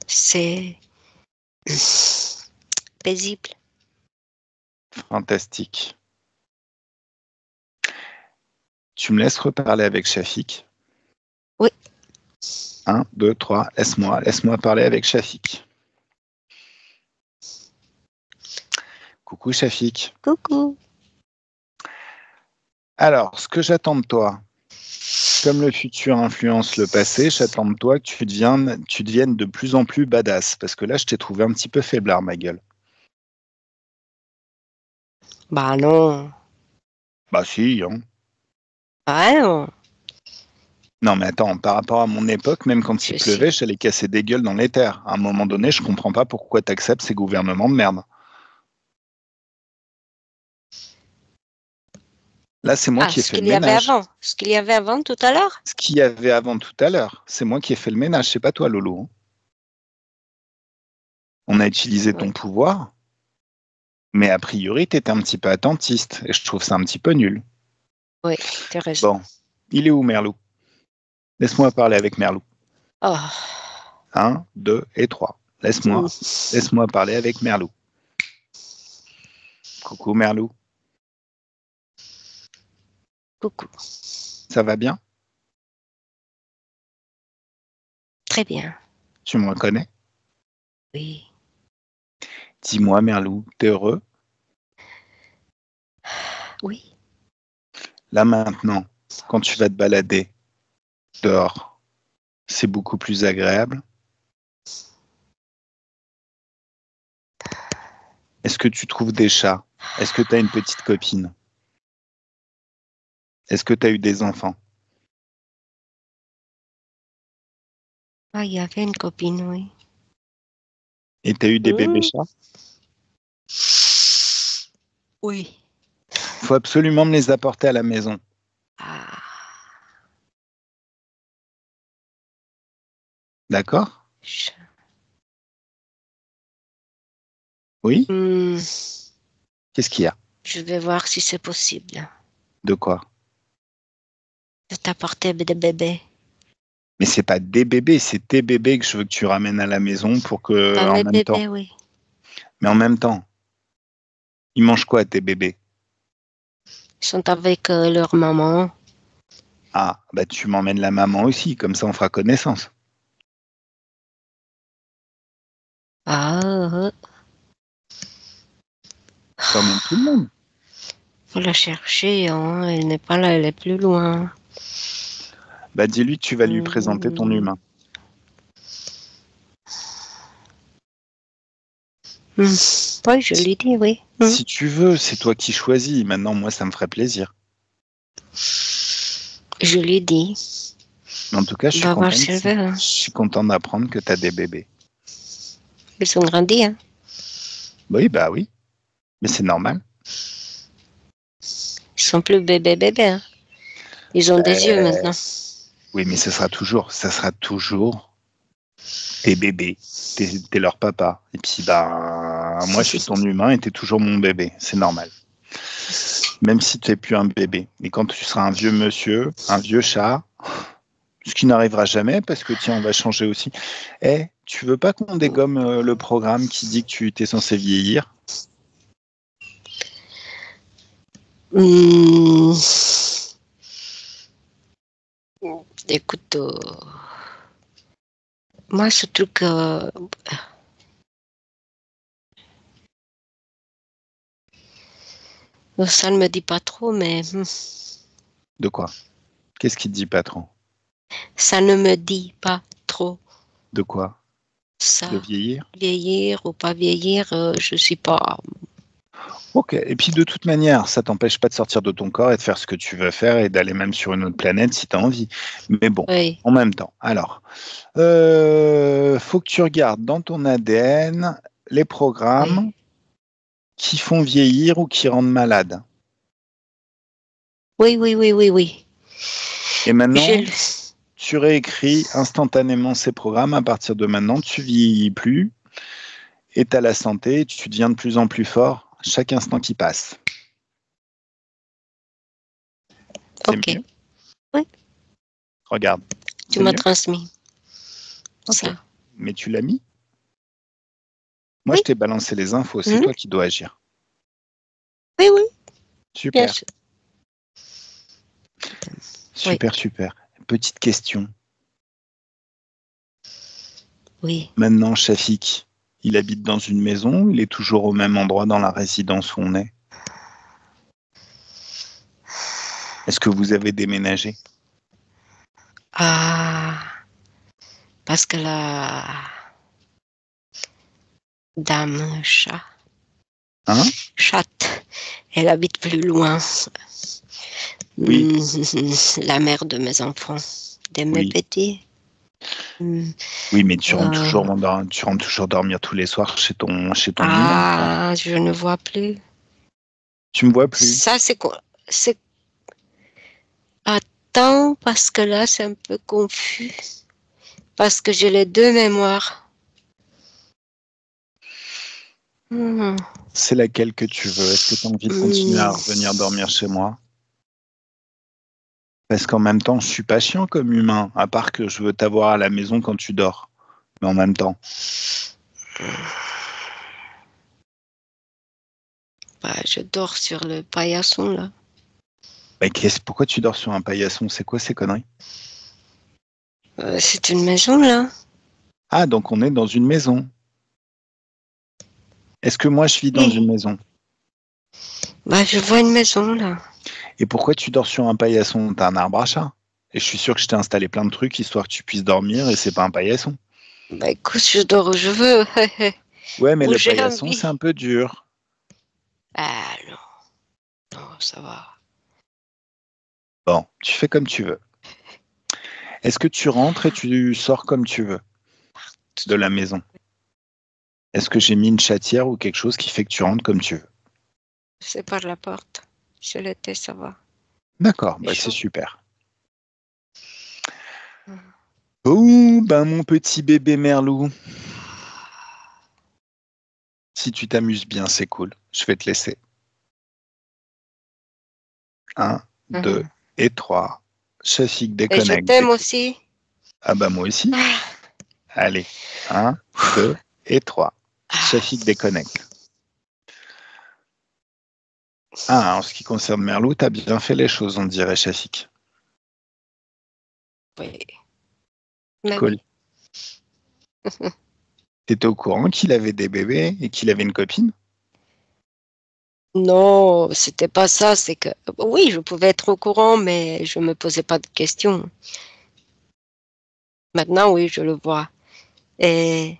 [SPEAKER 2] C'est paisible.
[SPEAKER 1] Fantastique. Tu me laisses reparler avec Shafik?
[SPEAKER 2] Oui.
[SPEAKER 1] 1, 2, 3, laisse-moi parler avec Shafik. Coucou Shafik.
[SPEAKER 2] Coucou.
[SPEAKER 1] Alors, ce que j'attends de toi, comme le futur influence le passé, j'attends de toi que tu deviennes de plus en plus badass. Parce que là, je t'ai trouvé un petit peu faiblard, ma gueule.
[SPEAKER 2] Bah non.
[SPEAKER 1] Bah si, hein.
[SPEAKER 2] Ah non.
[SPEAKER 1] Non, mais attends, par rapport à mon époque, même quand il
[SPEAKER 2] Je
[SPEAKER 1] pleuvait,
[SPEAKER 2] suis.
[SPEAKER 1] j'allais casser des gueules dans les terres. À un moment donné, je comprends pas pourquoi tu acceptes ces gouvernements de merde. Là, c'est moi
[SPEAKER 2] Ah,
[SPEAKER 1] qui ai
[SPEAKER 2] ce
[SPEAKER 1] fait le
[SPEAKER 2] qu'il y avait
[SPEAKER 1] ménage.
[SPEAKER 2] avant. Ce qu'il y avait avant tout à l'heure.
[SPEAKER 1] Ce qu'il y avait avant tout à l'heure, c'est moi qui ai fait le ménage, c'est pas toi, Lolo. On a utilisé ton
[SPEAKER 2] Oui.
[SPEAKER 1] pouvoir, mais a priori, tu étais un petit peu attentiste, et je trouve ça un petit peu nul.
[SPEAKER 2] Oui, tu as raison.
[SPEAKER 1] Bon, il est où, Merlou? Laisse-moi parler avec Merlou.
[SPEAKER 2] Oh.
[SPEAKER 1] 1, 2 et 3.
[SPEAKER 2] Mm.
[SPEAKER 1] Laisse-moi parler avec Merlou. Coucou, Merlou.
[SPEAKER 2] Coucou.
[SPEAKER 1] Ça va bien?
[SPEAKER 2] Très bien.
[SPEAKER 1] Tu me reconnais?
[SPEAKER 2] Oui.
[SPEAKER 1] Dis-moi, Merlou, t'es heureux?
[SPEAKER 2] Oui.
[SPEAKER 1] Là, maintenant, quand tu vas te balader dehors, c'est beaucoup plus agréable? Est-ce que tu trouves des chats? Est-ce que tu as une petite copine? Est-ce que tu as eu des enfants?
[SPEAKER 2] Ah, il y avait une copine, oui.
[SPEAKER 1] Et tu as eu des bébés
[SPEAKER 2] Mm.
[SPEAKER 1] chats?
[SPEAKER 2] Oui.
[SPEAKER 1] Faut absolument me les apporter à la maison.
[SPEAKER 2] Ah.
[SPEAKER 1] D'accord?
[SPEAKER 2] Je...
[SPEAKER 1] Oui?
[SPEAKER 2] Hmm,
[SPEAKER 1] Qu'est-ce qu'il y a?
[SPEAKER 2] je vais voir si c'est possible
[SPEAKER 1] De quoi?
[SPEAKER 2] de t'apporter des bébés.
[SPEAKER 1] Mais c'est pas des bébés, c'est tes bébés que je veux que tu ramènes à la maison pour que,
[SPEAKER 2] Pas
[SPEAKER 1] en
[SPEAKER 2] mes
[SPEAKER 1] même temps.
[SPEAKER 2] bébés, oui.
[SPEAKER 1] Mais en même temps, ils mangent quoi, tes bébés?
[SPEAKER 2] Ils sont avec leur maman.
[SPEAKER 1] Ah, bah tu m'emmènes la maman aussi, comme ça on fera connaissance.
[SPEAKER 2] Ah,
[SPEAKER 1] T'emmènes tout le monde.
[SPEAKER 2] faut la chercher, hein. Elle n'est pas là, elle est plus loin.
[SPEAKER 1] Bah dis-lui que tu vas lui présenter ton
[SPEAKER 2] Hmm.
[SPEAKER 1] humain.
[SPEAKER 2] Hmm. Oui, je
[SPEAKER 1] Si,
[SPEAKER 2] lui dis, oui. Hmm.
[SPEAKER 1] si tu veux, c'est toi qui choisis. Maintenant, moi, ça me ferait plaisir.
[SPEAKER 2] Je lui dis.
[SPEAKER 1] Mais en tout cas,
[SPEAKER 2] On va voir si elle veut.
[SPEAKER 1] je
[SPEAKER 2] Hein.
[SPEAKER 1] suis content d'apprendre que tu as des bébés.
[SPEAKER 2] Ils sont grandis, hein.
[SPEAKER 1] Oui, bah oui, mais c'est normal.
[SPEAKER 2] Ils sont plus bébés, hein. Ils ont des yeux
[SPEAKER 1] Euh,
[SPEAKER 2] maintenant.
[SPEAKER 1] oui, mais ça sera toujours tes bébés. T'es leur papa. Et puis, bah, moi, je suis ton humain et t'es toujours mon bébé. C'est normal. Même si tu n'es plus un bébé. Et quand tu seras un vieux monsieur, un vieux chat, ce qui n'arrivera jamais parce que tiens, on va changer aussi. Eh, tu veux pas qu'on dégomme le programme qui dit que tu t'es censé vieillir?
[SPEAKER 2] Hmm. Écoute, moi, ce truc, ça ne me dit pas trop, mais
[SPEAKER 1] De quoi? Qu'est-ce qui te dit pas trop?
[SPEAKER 2] ça ne me dit pas trop.
[SPEAKER 1] De quoi? De
[SPEAKER 2] Ça,
[SPEAKER 1] vieillir?
[SPEAKER 2] vieillir ou pas vieillir, je suis pas.
[SPEAKER 1] Ok, et puis de toute manière, ça t'empêche pas de sortir de ton corps et de faire ce que tu veux faire et d'aller même sur une autre planète si tu as envie. Mais bon,
[SPEAKER 2] Oui,
[SPEAKER 1] en même temps. Alors, faut que tu regardes dans ton ADN les
[SPEAKER 2] oui,
[SPEAKER 1] programmes qui font vieillir ou qui rendent malade.
[SPEAKER 2] oui, oui, oui, oui, oui.
[SPEAKER 1] Et
[SPEAKER 2] Je,
[SPEAKER 1] maintenant, tu réécris instantanément ces programmes. À partir de maintenant, tu vieillis plus et tu as la santé, tu deviens de plus en plus fort chaque instant qui passe. C'est
[SPEAKER 2] ok,
[SPEAKER 1] mieux?
[SPEAKER 2] oui,
[SPEAKER 1] Regarde,
[SPEAKER 2] tu
[SPEAKER 1] c'est
[SPEAKER 2] m'as
[SPEAKER 1] mieux?
[SPEAKER 2] transmis
[SPEAKER 1] Ok.
[SPEAKER 2] ça.
[SPEAKER 1] Mais tu l'as mis? Moi,
[SPEAKER 2] Oui,
[SPEAKER 1] je t'ai balancé les infos, c'est
[SPEAKER 2] mhm,
[SPEAKER 1] toi qui dois agir.
[SPEAKER 2] oui, oui, bien
[SPEAKER 1] Super,
[SPEAKER 2] sûr. Oui,
[SPEAKER 1] super, super. Petite question.
[SPEAKER 2] oui.
[SPEAKER 1] Maintenant, Shafik, il habite dans une maison, il est toujours au même endroit dans la résidence où on est. Est-ce que vous avez déménagé?
[SPEAKER 2] Ah, parce que la dame
[SPEAKER 1] Hein?
[SPEAKER 2] chatte, elle habite plus loin.
[SPEAKER 1] Oui,
[SPEAKER 2] La mère de mes enfants, de mes
[SPEAKER 1] oui,
[SPEAKER 2] petits.
[SPEAKER 1] oui, mais tu rentres
[SPEAKER 2] Euh,
[SPEAKER 1] toujours, tu rentres toujours dormir tous les soirs chez ton humain, quoi.
[SPEAKER 2] ah, je ne vois plus.
[SPEAKER 1] Tu me vois plus.
[SPEAKER 2] Ça, c'est quoi? C'est attends, parce que là, c'est un peu confus. Parce que j'ai les deux mémoires. Hmm,
[SPEAKER 1] C'est laquelle que tu veux? Est-ce que tu as envie de continuer à
[SPEAKER 2] hmm,
[SPEAKER 1] revenir dormir chez moi? Parce qu'en même temps, je suis pas chiant comme humain, à part que je veux t'avoir à la maison quand tu dors. Mais en même temps,
[SPEAKER 2] bah, je dors sur le paillasson, là.
[SPEAKER 1] bah, pourquoi tu dors sur un paillasson? C'est quoi ces conneries?
[SPEAKER 2] C'est une maison, là.
[SPEAKER 1] Ah, donc on est dans une maison. Est-ce que moi je vis dans une
[SPEAKER 2] Oui.
[SPEAKER 1] maison?
[SPEAKER 2] Bah, je vois une maison, là.
[SPEAKER 1] Et pourquoi tu dors sur un paillasson? T'as un arbre à chat. Et je suis sûr que je t'ai installé plein de trucs histoire que tu puisses dormir et c'est pas un paillasson.
[SPEAKER 2] Bah, écoute, je dors où je veux.
[SPEAKER 1] Ouais, mais
[SPEAKER 2] Où
[SPEAKER 1] le
[SPEAKER 2] j'ai
[SPEAKER 1] paillasson, c'est
[SPEAKER 2] envie.
[SPEAKER 1] un peu dur.
[SPEAKER 2] Ah, non, non, ça va.
[SPEAKER 1] Bon, tu fais comme tu veux. Est-ce que tu rentres et tu sors comme tu veux de la maison? Est-ce que j'ai mis une chatière ou quelque chose qui fait que tu rentres comme tu veux?
[SPEAKER 2] C'est par la porte. Je l'étais, ça va.
[SPEAKER 1] D'accord,
[SPEAKER 2] C'est
[SPEAKER 1] bah c'est
[SPEAKER 2] chaud.
[SPEAKER 1] super. Oh, ben mon petit bébé merlou, si tu t'amuses bien, c'est cool. Je vais te laisser. Un, deux
[SPEAKER 2] Mhm.
[SPEAKER 1] et trois. Shafik
[SPEAKER 2] Et je
[SPEAKER 1] déconnecte.
[SPEAKER 2] t'aime aussi.
[SPEAKER 1] Ah bah moi aussi.
[SPEAKER 2] Ah,
[SPEAKER 1] Allez, un, deux et trois. Shafik déconnecte. Ah, en ce qui concerne Merlou, t'as bien fait les choses, on dirait, Shafik.
[SPEAKER 2] oui. Mais
[SPEAKER 1] Cool.
[SPEAKER 2] oui.
[SPEAKER 1] T'étais au courant qu'il avait des bébés et qu'il avait une copine?
[SPEAKER 2] Non, c'était pas ça. C'est que oui, je pouvais être au courant, mais je me posais pas de questions. Maintenant, oui, je le vois. Et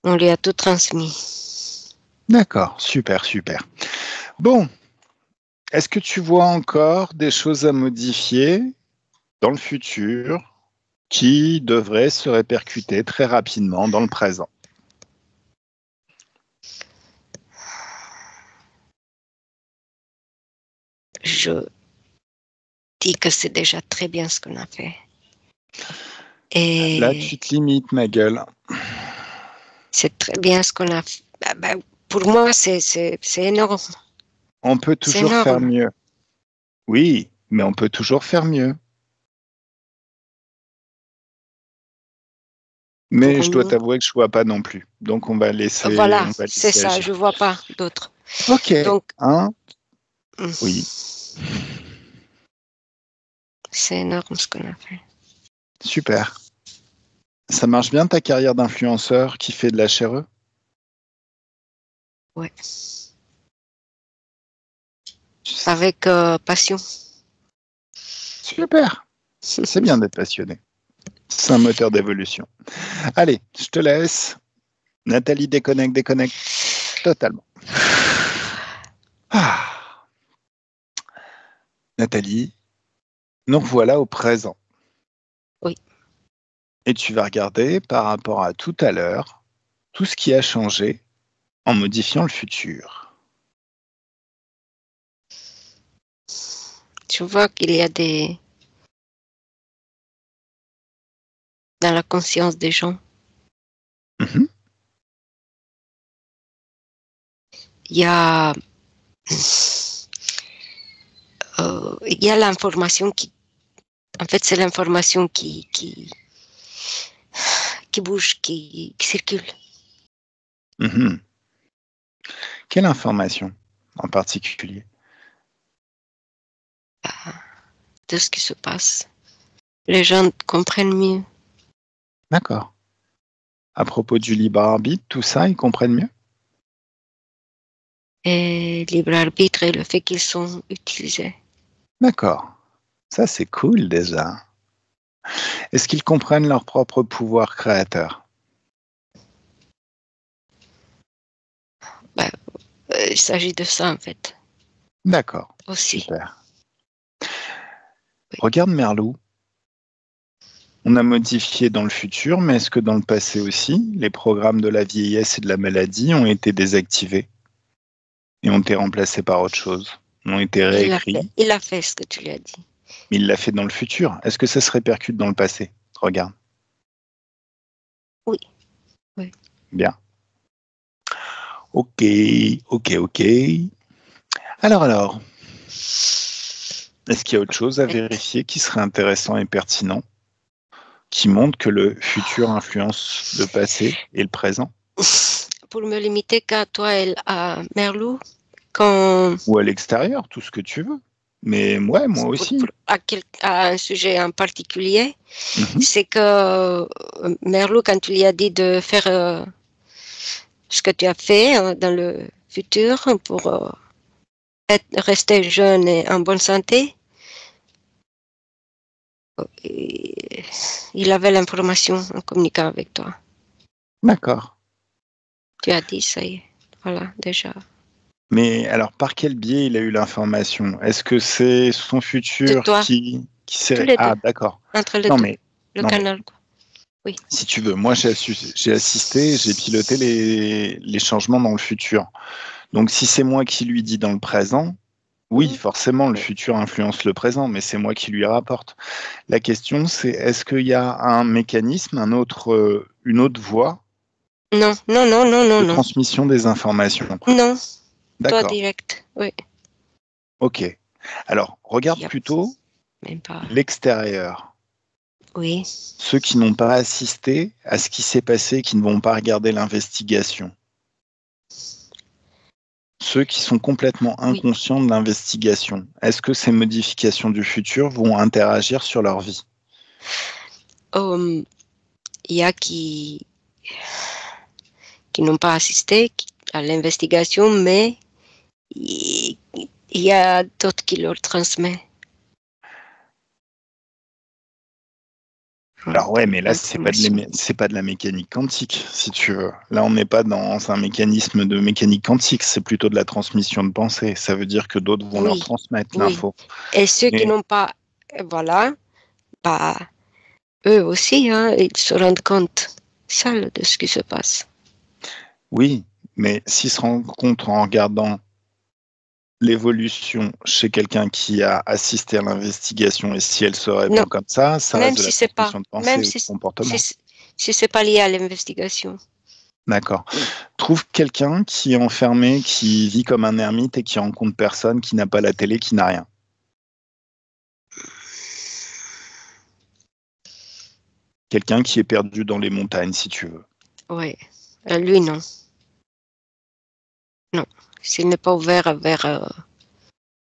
[SPEAKER 2] on lui a tout transmis.
[SPEAKER 1] D'accord, super, super. Bon, est-ce que tu vois encore des choses à modifier dans le futur qui devraient se répercuter très rapidement dans le présent?
[SPEAKER 2] Je dis que c'est déjà très bien ce qu'on a fait.
[SPEAKER 1] Là,
[SPEAKER 2] Et
[SPEAKER 1] tu te limites, ma gueule.
[SPEAKER 2] c'est très bien ce qu'on a fait. Pour moi, c'est énorme.
[SPEAKER 1] On peut
[SPEAKER 2] C'est
[SPEAKER 1] toujours faire
[SPEAKER 2] énorme.
[SPEAKER 1] mieux. Oui, mais on peut toujours faire mieux. Mais
[SPEAKER 2] Pour
[SPEAKER 1] je dois
[SPEAKER 2] nous,
[SPEAKER 1] t'avouer que je vois pas non plus. Donc on
[SPEAKER 2] voilà,
[SPEAKER 1] va
[SPEAKER 2] c'est
[SPEAKER 1] laisser
[SPEAKER 2] ça. Je
[SPEAKER 1] agir.
[SPEAKER 2] vois pas d'autres.
[SPEAKER 1] Ok,
[SPEAKER 2] Donc,
[SPEAKER 1] hein? Oui,
[SPEAKER 2] mm, c'est énorme ce qu'on a fait.
[SPEAKER 1] super. Ça marche bien ta carrière d'influenceur qui fait de la HRE?
[SPEAKER 2] Ouais.
[SPEAKER 1] Tu sais-
[SPEAKER 2] Avec passion.
[SPEAKER 1] Super. C'est bien d'être passionné. C'est un moteur d'évolution. Allez, je te laisse. Nathalie déconnecte totalement. Ah. Nathalie, nous revoilà au présent.
[SPEAKER 2] Oui.
[SPEAKER 1] Et tu vas regarder par rapport à tout à l'heure, tout ce qui a changé en modifiant le futur.
[SPEAKER 2] Je vois qu'il y a dans la conscience des gens,
[SPEAKER 1] Mhm.
[SPEAKER 2] il y a l'information en fait, c'est l'information qui bouge, qui circule.
[SPEAKER 1] Mhm. Quelle information en particulier?
[SPEAKER 2] De ce qui se passe. Les gens comprennent mieux.
[SPEAKER 1] D'accord. À propos du libre arbitre, tout ça, ils comprennent mieux?
[SPEAKER 2] Et libre arbitre et le fait qu'ils sont utilisés.
[SPEAKER 1] D'accord. Ça, c'est cool déjà. Est-ce qu'ils comprennent leur propre pouvoir créateur?
[SPEAKER 2] Ben, il s'agit de ça en fait,
[SPEAKER 1] D'accord.
[SPEAKER 2] aussi.
[SPEAKER 1] Super.
[SPEAKER 2] Oui.
[SPEAKER 1] Regarde Merlou. On a modifié dans le futur, mais est-ce que dans le passé aussi, les programmes de la vieillesse et de la maladie ont été désactivés et ont été remplacés par autre chose, ont été réécrits,
[SPEAKER 2] Il a fait ce que tu lui as dit.
[SPEAKER 1] mais il l'a fait dans le futur. Est-ce que ça se répercute dans le passé? Regarde.
[SPEAKER 2] Oui. Oui.
[SPEAKER 1] Bien. Ok. Alors, est-ce qu'il y a autre chose à vérifier qui serait intéressant et pertinent, qui montre que le futur influence le passé et le présent?
[SPEAKER 2] Pour me limiter qu'à toi et à Merlou, quand
[SPEAKER 1] Ou à l'extérieur, tout ce que tu veux. Mais ouais, moi aussi.
[SPEAKER 2] à un sujet en particulier,
[SPEAKER 1] Mhm.
[SPEAKER 2] c'est que Merlou, quand tu lui as dit de faire ce que tu as fait dans le futur pour rester jeune et en bonne santé, il avait l'information en communiquant avec toi.
[SPEAKER 1] D'accord.
[SPEAKER 2] Tu as dit, ça y est, voilà, déjà.
[SPEAKER 1] Mais alors, par quel biais il a eu l'information? Est-ce que c'est son
[SPEAKER 2] De
[SPEAKER 1] futur
[SPEAKER 2] toi,
[SPEAKER 1] qui
[SPEAKER 2] tous
[SPEAKER 1] s'est...
[SPEAKER 2] les
[SPEAKER 1] Ah,
[SPEAKER 2] deux,
[SPEAKER 1] d'accord.
[SPEAKER 2] entre les
[SPEAKER 1] Non,
[SPEAKER 2] deux,
[SPEAKER 1] mais,
[SPEAKER 2] le
[SPEAKER 1] non, mais,
[SPEAKER 2] canal, quoi. Oui.
[SPEAKER 1] si tu veux, moi, j'ai assisté, j'ai piloté les changements dans le futur. Donc, si c'est moi qui lui dis dans le présent, oui, forcément, le futur influence le présent, mais c'est moi qui lui rapporte. La question, c'est est-ce qu'il y a un mécanisme, une autre voie
[SPEAKER 2] Non, non, non, non, non,
[SPEAKER 1] de
[SPEAKER 2] non.
[SPEAKER 1] transmission des informations?
[SPEAKER 2] Non, toi
[SPEAKER 1] D'accord.
[SPEAKER 2] direct, oui.
[SPEAKER 1] Ok. Alors,
[SPEAKER 2] Il
[SPEAKER 1] regarde
[SPEAKER 2] y a
[SPEAKER 1] plutôt
[SPEAKER 2] même pas.
[SPEAKER 1] l'extérieur.
[SPEAKER 2] Oui.
[SPEAKER 1] Ceux qui n'ont pas assisté à ce qui s'est passé, qui ne vont pas regarder l'investigation. Ceux qui sont complètement
[SPEAKER 2] Oui.
[SPEAKER 1] inconscients de l'investigation. Est-ce que ces modifications du futur vont interagir sur leur vie?
[SPEAKER 2] Il y a qui n'ont pas assisté à l'investigation, mais il y a d'autres qui leur transmettent.
[SPEAKER 1] Alors ouais, mais là,
[SPEAKER 2] L'information.
[SPEAKER 1] c'est pas de la mécanique quantique, si tu veux. Là, on n'est pas dans un mécanisme de mécanique quantique, c'est plutôt de la transmission de pensée. Ça veut dire que d'autres vont leur
[SPEAKER 2] Oui,
[SPEAKER 1] transmettre
[SPEAKER 2] oui.
[SPEAKER 1] l'info.
[SPEAKER 2] Et ceux qui
[SPEAKER 1] Mais
[SPEAKER 2] n'ont pas, voilà, bah, eux aussi, hein, ils se rendent compte seuls de ce qui se passe.
[SPEAKER 1] oui, mais s'ils se rendent compte en regardant l'évolution chez quelqu'un qui a assisté à l'investigation et si elle se
[SPEAKER 2] Non,
[SPEAKER 1] répand comme ça
[SPEAKER 2] même
[SPEAKER 1] reste de la
[SPEAKER 2] si c'est pas,
[SPEAKER 1] transmission de pensée
[SPEAKER 2] même
[SPEAKER 1] ou de comportement.
[SPEAKER 2] si c'est pas lié à l'investigation.
[SPEAKER 1] D'accord. Trouve quelqu'un qui est enfermé, qui vit comme un ermite et qui rencontre personne, qui n'a pas la télé, qui n'a rien. Quelqu'un qui est perdu dans les montagnes, si tu veux.
[SPEAKER 2] Oui, lui non, non. S'il n'est pas ouvert vers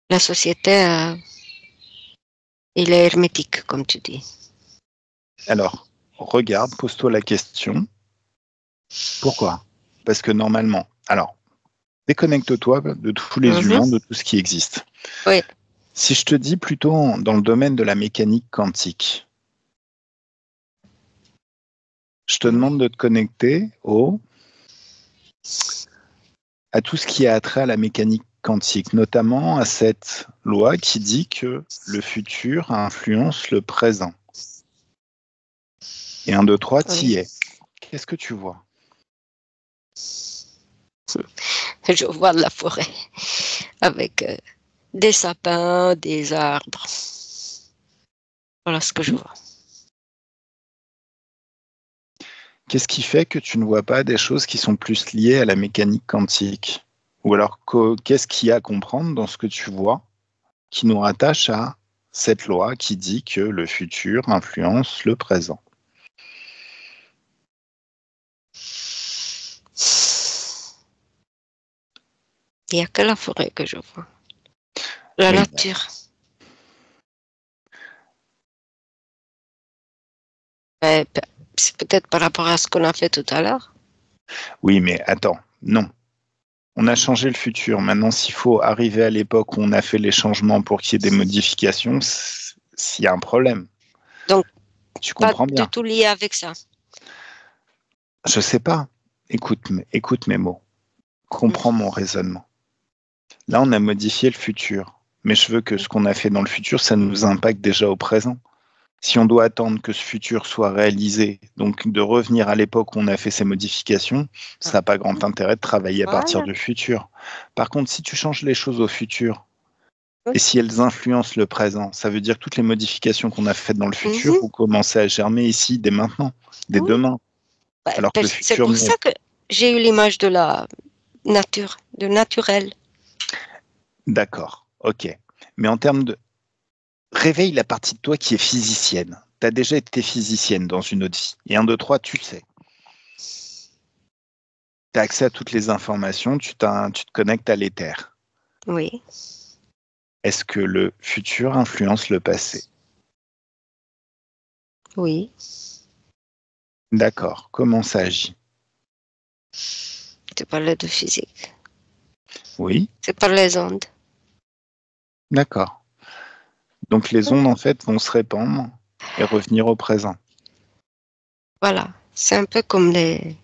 [SPEAKER 2] la société, il est hermétique, comme tu dis.
[SPEAKER 1] Alors, regarde, pose-toi la question. Pourquoi? Parce que normalement, alors, déconnecte-toi de tous les humains, de tout ce qui existe.
[SPEAKER 2] Oui.
[SPEAKER 1] Si je te dis plutôt dans le domaine de la mécanique quantique, je te demande de te connecter à tout ce qui a trait à la mécanique quantique, notamment à cette loi qui dit que le futur influence le présent. Et 1, 2, 3, tu y es. Qu'est-ce que tu vois?
[SPEAKER 2] Je vois de la forêt avec des sapins, des arbres. Voilà ce que je vois.
[SPEAKER 1] Qu'est-ce qui fait que tu ne vois pas des choses qui sont plus liées à la mécanique quantique? Ou alors, qu'est-ce qu'il y a à comprendre dans ce que tu vois qui nous rattache à cette loi qui dit que le futur influence le présent?
[SPEAKER 2] Il n'y a que la forêt que je vois. La nature. C'est peut-être par rapport à ce qu'on a fait tout à l'heure.
[SPEAKER 1] Oui, mais attends, non. On a changé le futur. Maintenant, s'il faut arriver à l'époque où on a fait les changements pour qu'il y ait des modifications, s'il y a un problème.
[SPEAKER 2] Donc,
[SPEAKER 1] tu comprends bien.
[SPEAKER 2] Pas du tout lié avec ça.
[SPEAKER 1] Je sais pas. Écoute mes mots. Comprends mon raisonnement. Là, on a modifié le futur. Mais je veux que ce qu'on a fait dans le futur, ça nous impacte déjà au présent. Si on doit attendre que ce futur soit réalisé, donc de revenir à l'époque où on a fait ces modifications, ça n'a pas grand intérêt de travailler à partir du futur. Par contre, si tu changes les choses au futur, et si elles influencent le présent, ça veut dire que toutes les modifications qu'on a faites dans le futur vont commencer à germer ici dès maintenant, dès demain. Alors que le futur,
[SPEAKER 2] c'est pour ça que j'ai eu l'image de la nature, de naturel.
[SPEAKER 1] D'accord, ok. Mais en termes de... Réveille la partie de toi qui est physicienne. Tu as déjà été physicienne dans une autre vie. Et 1, 2, 3, tu sais. Tu as accès à toutes les informations, tu te connectes à l'éther.
[SPEAKER 2] Oui.
[SPEAKER 1] Est-ce que le futur influence le passé?
[SPEAKER 2] Oui.
[SPEAKER 1] D'accord. Comment ça agit?
[SPEAKER 2] Tu parlais de physique.
[SPEAKER 1] Oui.
[SPEAKER 2] C'est par les ondes.
[SPEAKER 1] D'accord. Donc les ondes, en fait, vont se répandre et revenir au présent.
[SPEAKER 2] Voilà. C'est un peu comme les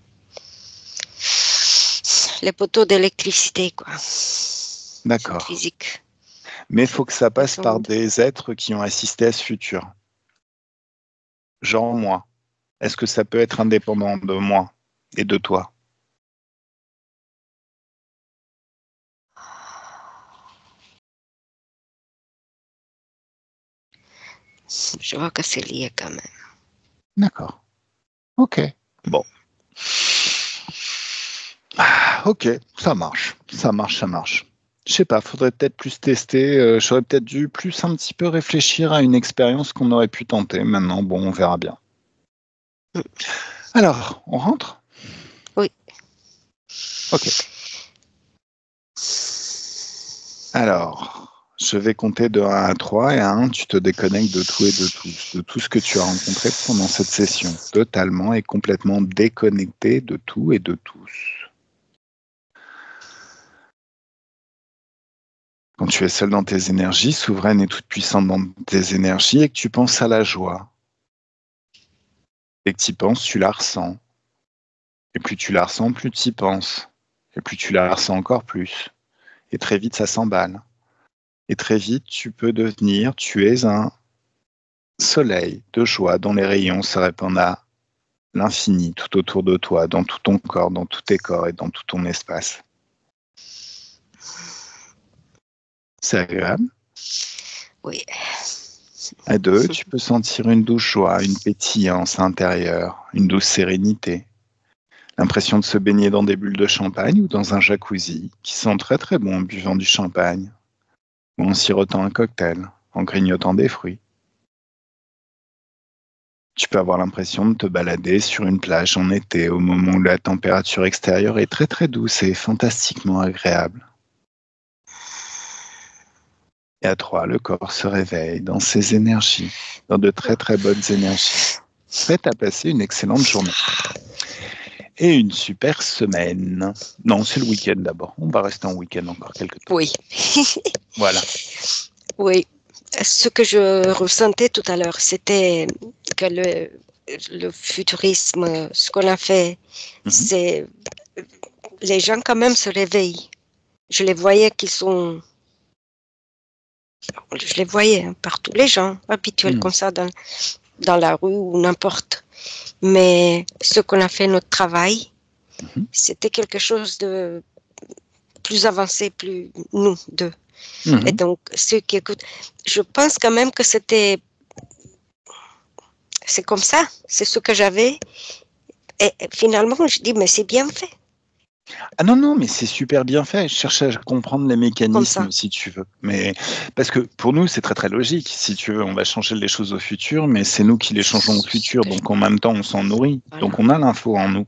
[SPEAKER 2] poteaux d'électricité, quoi.
[SPEAKER 1] D'accord.
[SPEAKER 2] Physique.
[SPEAKER 1] Mais il faut que ça passe par des êtres qui ont assisté à ce futur. Genre moi. Est-ce que ça peut être indépendant de moi et de toi?
[SPEAKER 2] Je vois que c'est lié quand même.
[SPEAKER 1] D'accord. Ok. Bon. Ok, ça marche. Ça marche. Je sais pas, faudrait peut-être plus tester. J'aurais peut-être dû plus un petit peu réfléchir à une expérience qu'on aurait pu tenter. Maintenant, bon, on verra bien. Alors, on rentre?
[SPEAKER 2] Oui.
[SPEAKER 1] Ok. Alors, je vais compter de 1 à 3 et à 1, tu te déconnectes de tout et de tous, de tout ce que tu as rencontré pendant cette session, totalement et complètement déconnecté de tout et de tous. Quand tu es seul dans tes énergies, souveraine et toute puissante dans tes énergies, et que tu penses à la joie, et que tu y penses, tu la ressens. Et plus tu la ressens, plus tu y penses. Et plus tu la ressens encore plus. Et très vite, ça s'emballe. Et très vite, tu es un soleil de joie dont les rayons se répandent à l'infini tout autour de toi, dans tout ton corps, dans tous tes corps et dans tout ton espace. C'est agréable.
[SPEAKER 2] Oui.
[SPEAKER 1] À 2, tu peux sentir une douce joie, une pétillance intérieure, une douce sérénité. L'impression de se baigner dans des bulles de champagne ou dans un jacuzzi qui sent très très bon en buvant du champagne ou en sirotant un cocktail, en grignotant des fruits. Tu peux avoir l'impression de te balader sur une plage en été au moment où la température extérieure est très très douce et fantastiquement agréable. Et à 3, le corps se réveille dans ses énergies, dans de très très bonnes énergies. Prête à passer une excellente journée. Et une super semaine. Non, c'est le week-end d'abord. On va rester en week-end encore quelques temps.
[SPEAKER 2] Oui.
[SPEAKER 1] Voilà.
[SPEAKER 2] Oui. Ce que je ressentais tout à l'heure, c'était que le futurisme, ce qu'on a fait, c'est les gens quand même se réveillent. Je les voyais je les voyais partout, les gens habituels comme ça dans la rue ou n'importe. Mais ce qu'on a fait, notre travail, c'était quelque chose de plus avancé, plus nous deux. Et donc, ceux qui écoutent, je pense quand même que c'est comme ça, c'est ce que j'avais. Et finalement, je dis, mais c'est bien fait.
[SPEAKER 1] Ah non, mais c'est super bien fait. Je cherche à comprendre les mécanismes, si tu veux. Mais parce que pour nous, c'est très très logique. Si tu veux, on va changer les choses au futur, mais c'est nous qui les changeons au futur. Donc en même temps, on s'en nourrit. Voilà. Donc on a l'info en nous.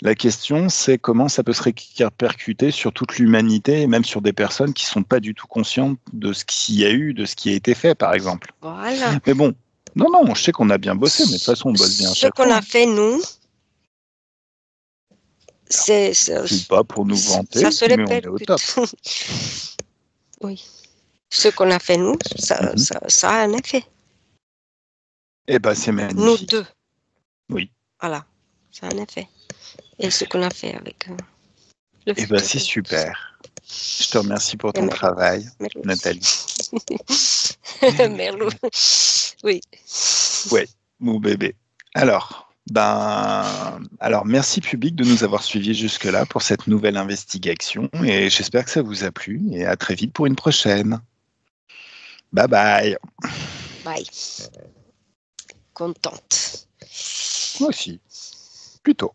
[SPEAKER 1] La question, c'est comment ça peut se répercuter sur toute l'humanité et même sur des personnes qui ne sont pas du tout conscientes de ce qu'il y a eu, de ce qui a été fait, par exemple.
[SPEAKER 2] Voilà.
[SPEAKER 1] Mais bon, non, je sais qu'on a bien bossé, mais de toute façon, on bosse bien.
[SPEAKER 2] Ce qu'on a fait, nous, c'est
[SPEAKER 1] pas pour nous vanter,
[SPEAKER 2] ça se
[SPEAKER 1] mais on est au top.
[SPEAKER 2] Oui. Ce qu'on a fait, nous, ça a un effet.
[SPEAKER 1] Eh bien, c'est magnifique.
[SPEAKER 2] Nous deux.
[SPEAKER 1] Oui.
[SPEAKER 2] Voilà, ça a un effet. Et ce qu'on a fait avec le
[SPEAKER 1] futur. Eh bien, c'est super. Je te remercie pour ton travail,
[SPEAKER 2] Merlou.
[SPEAKER 1] Nathalie.
[SPEAKER 2] Merlou. Oui.
[SPEAKER 1] Ouais, mon bébé. Alors, merci public de nous avoir suivis jusque-là pour cette nouvelle investigation et j'espère que ça vous a plu et à très vite pour une prochaine. Bye bye.
[SPEAKER 2] Bye. Contente.
[SPEAKER 1] Moi aussi. Plutôt.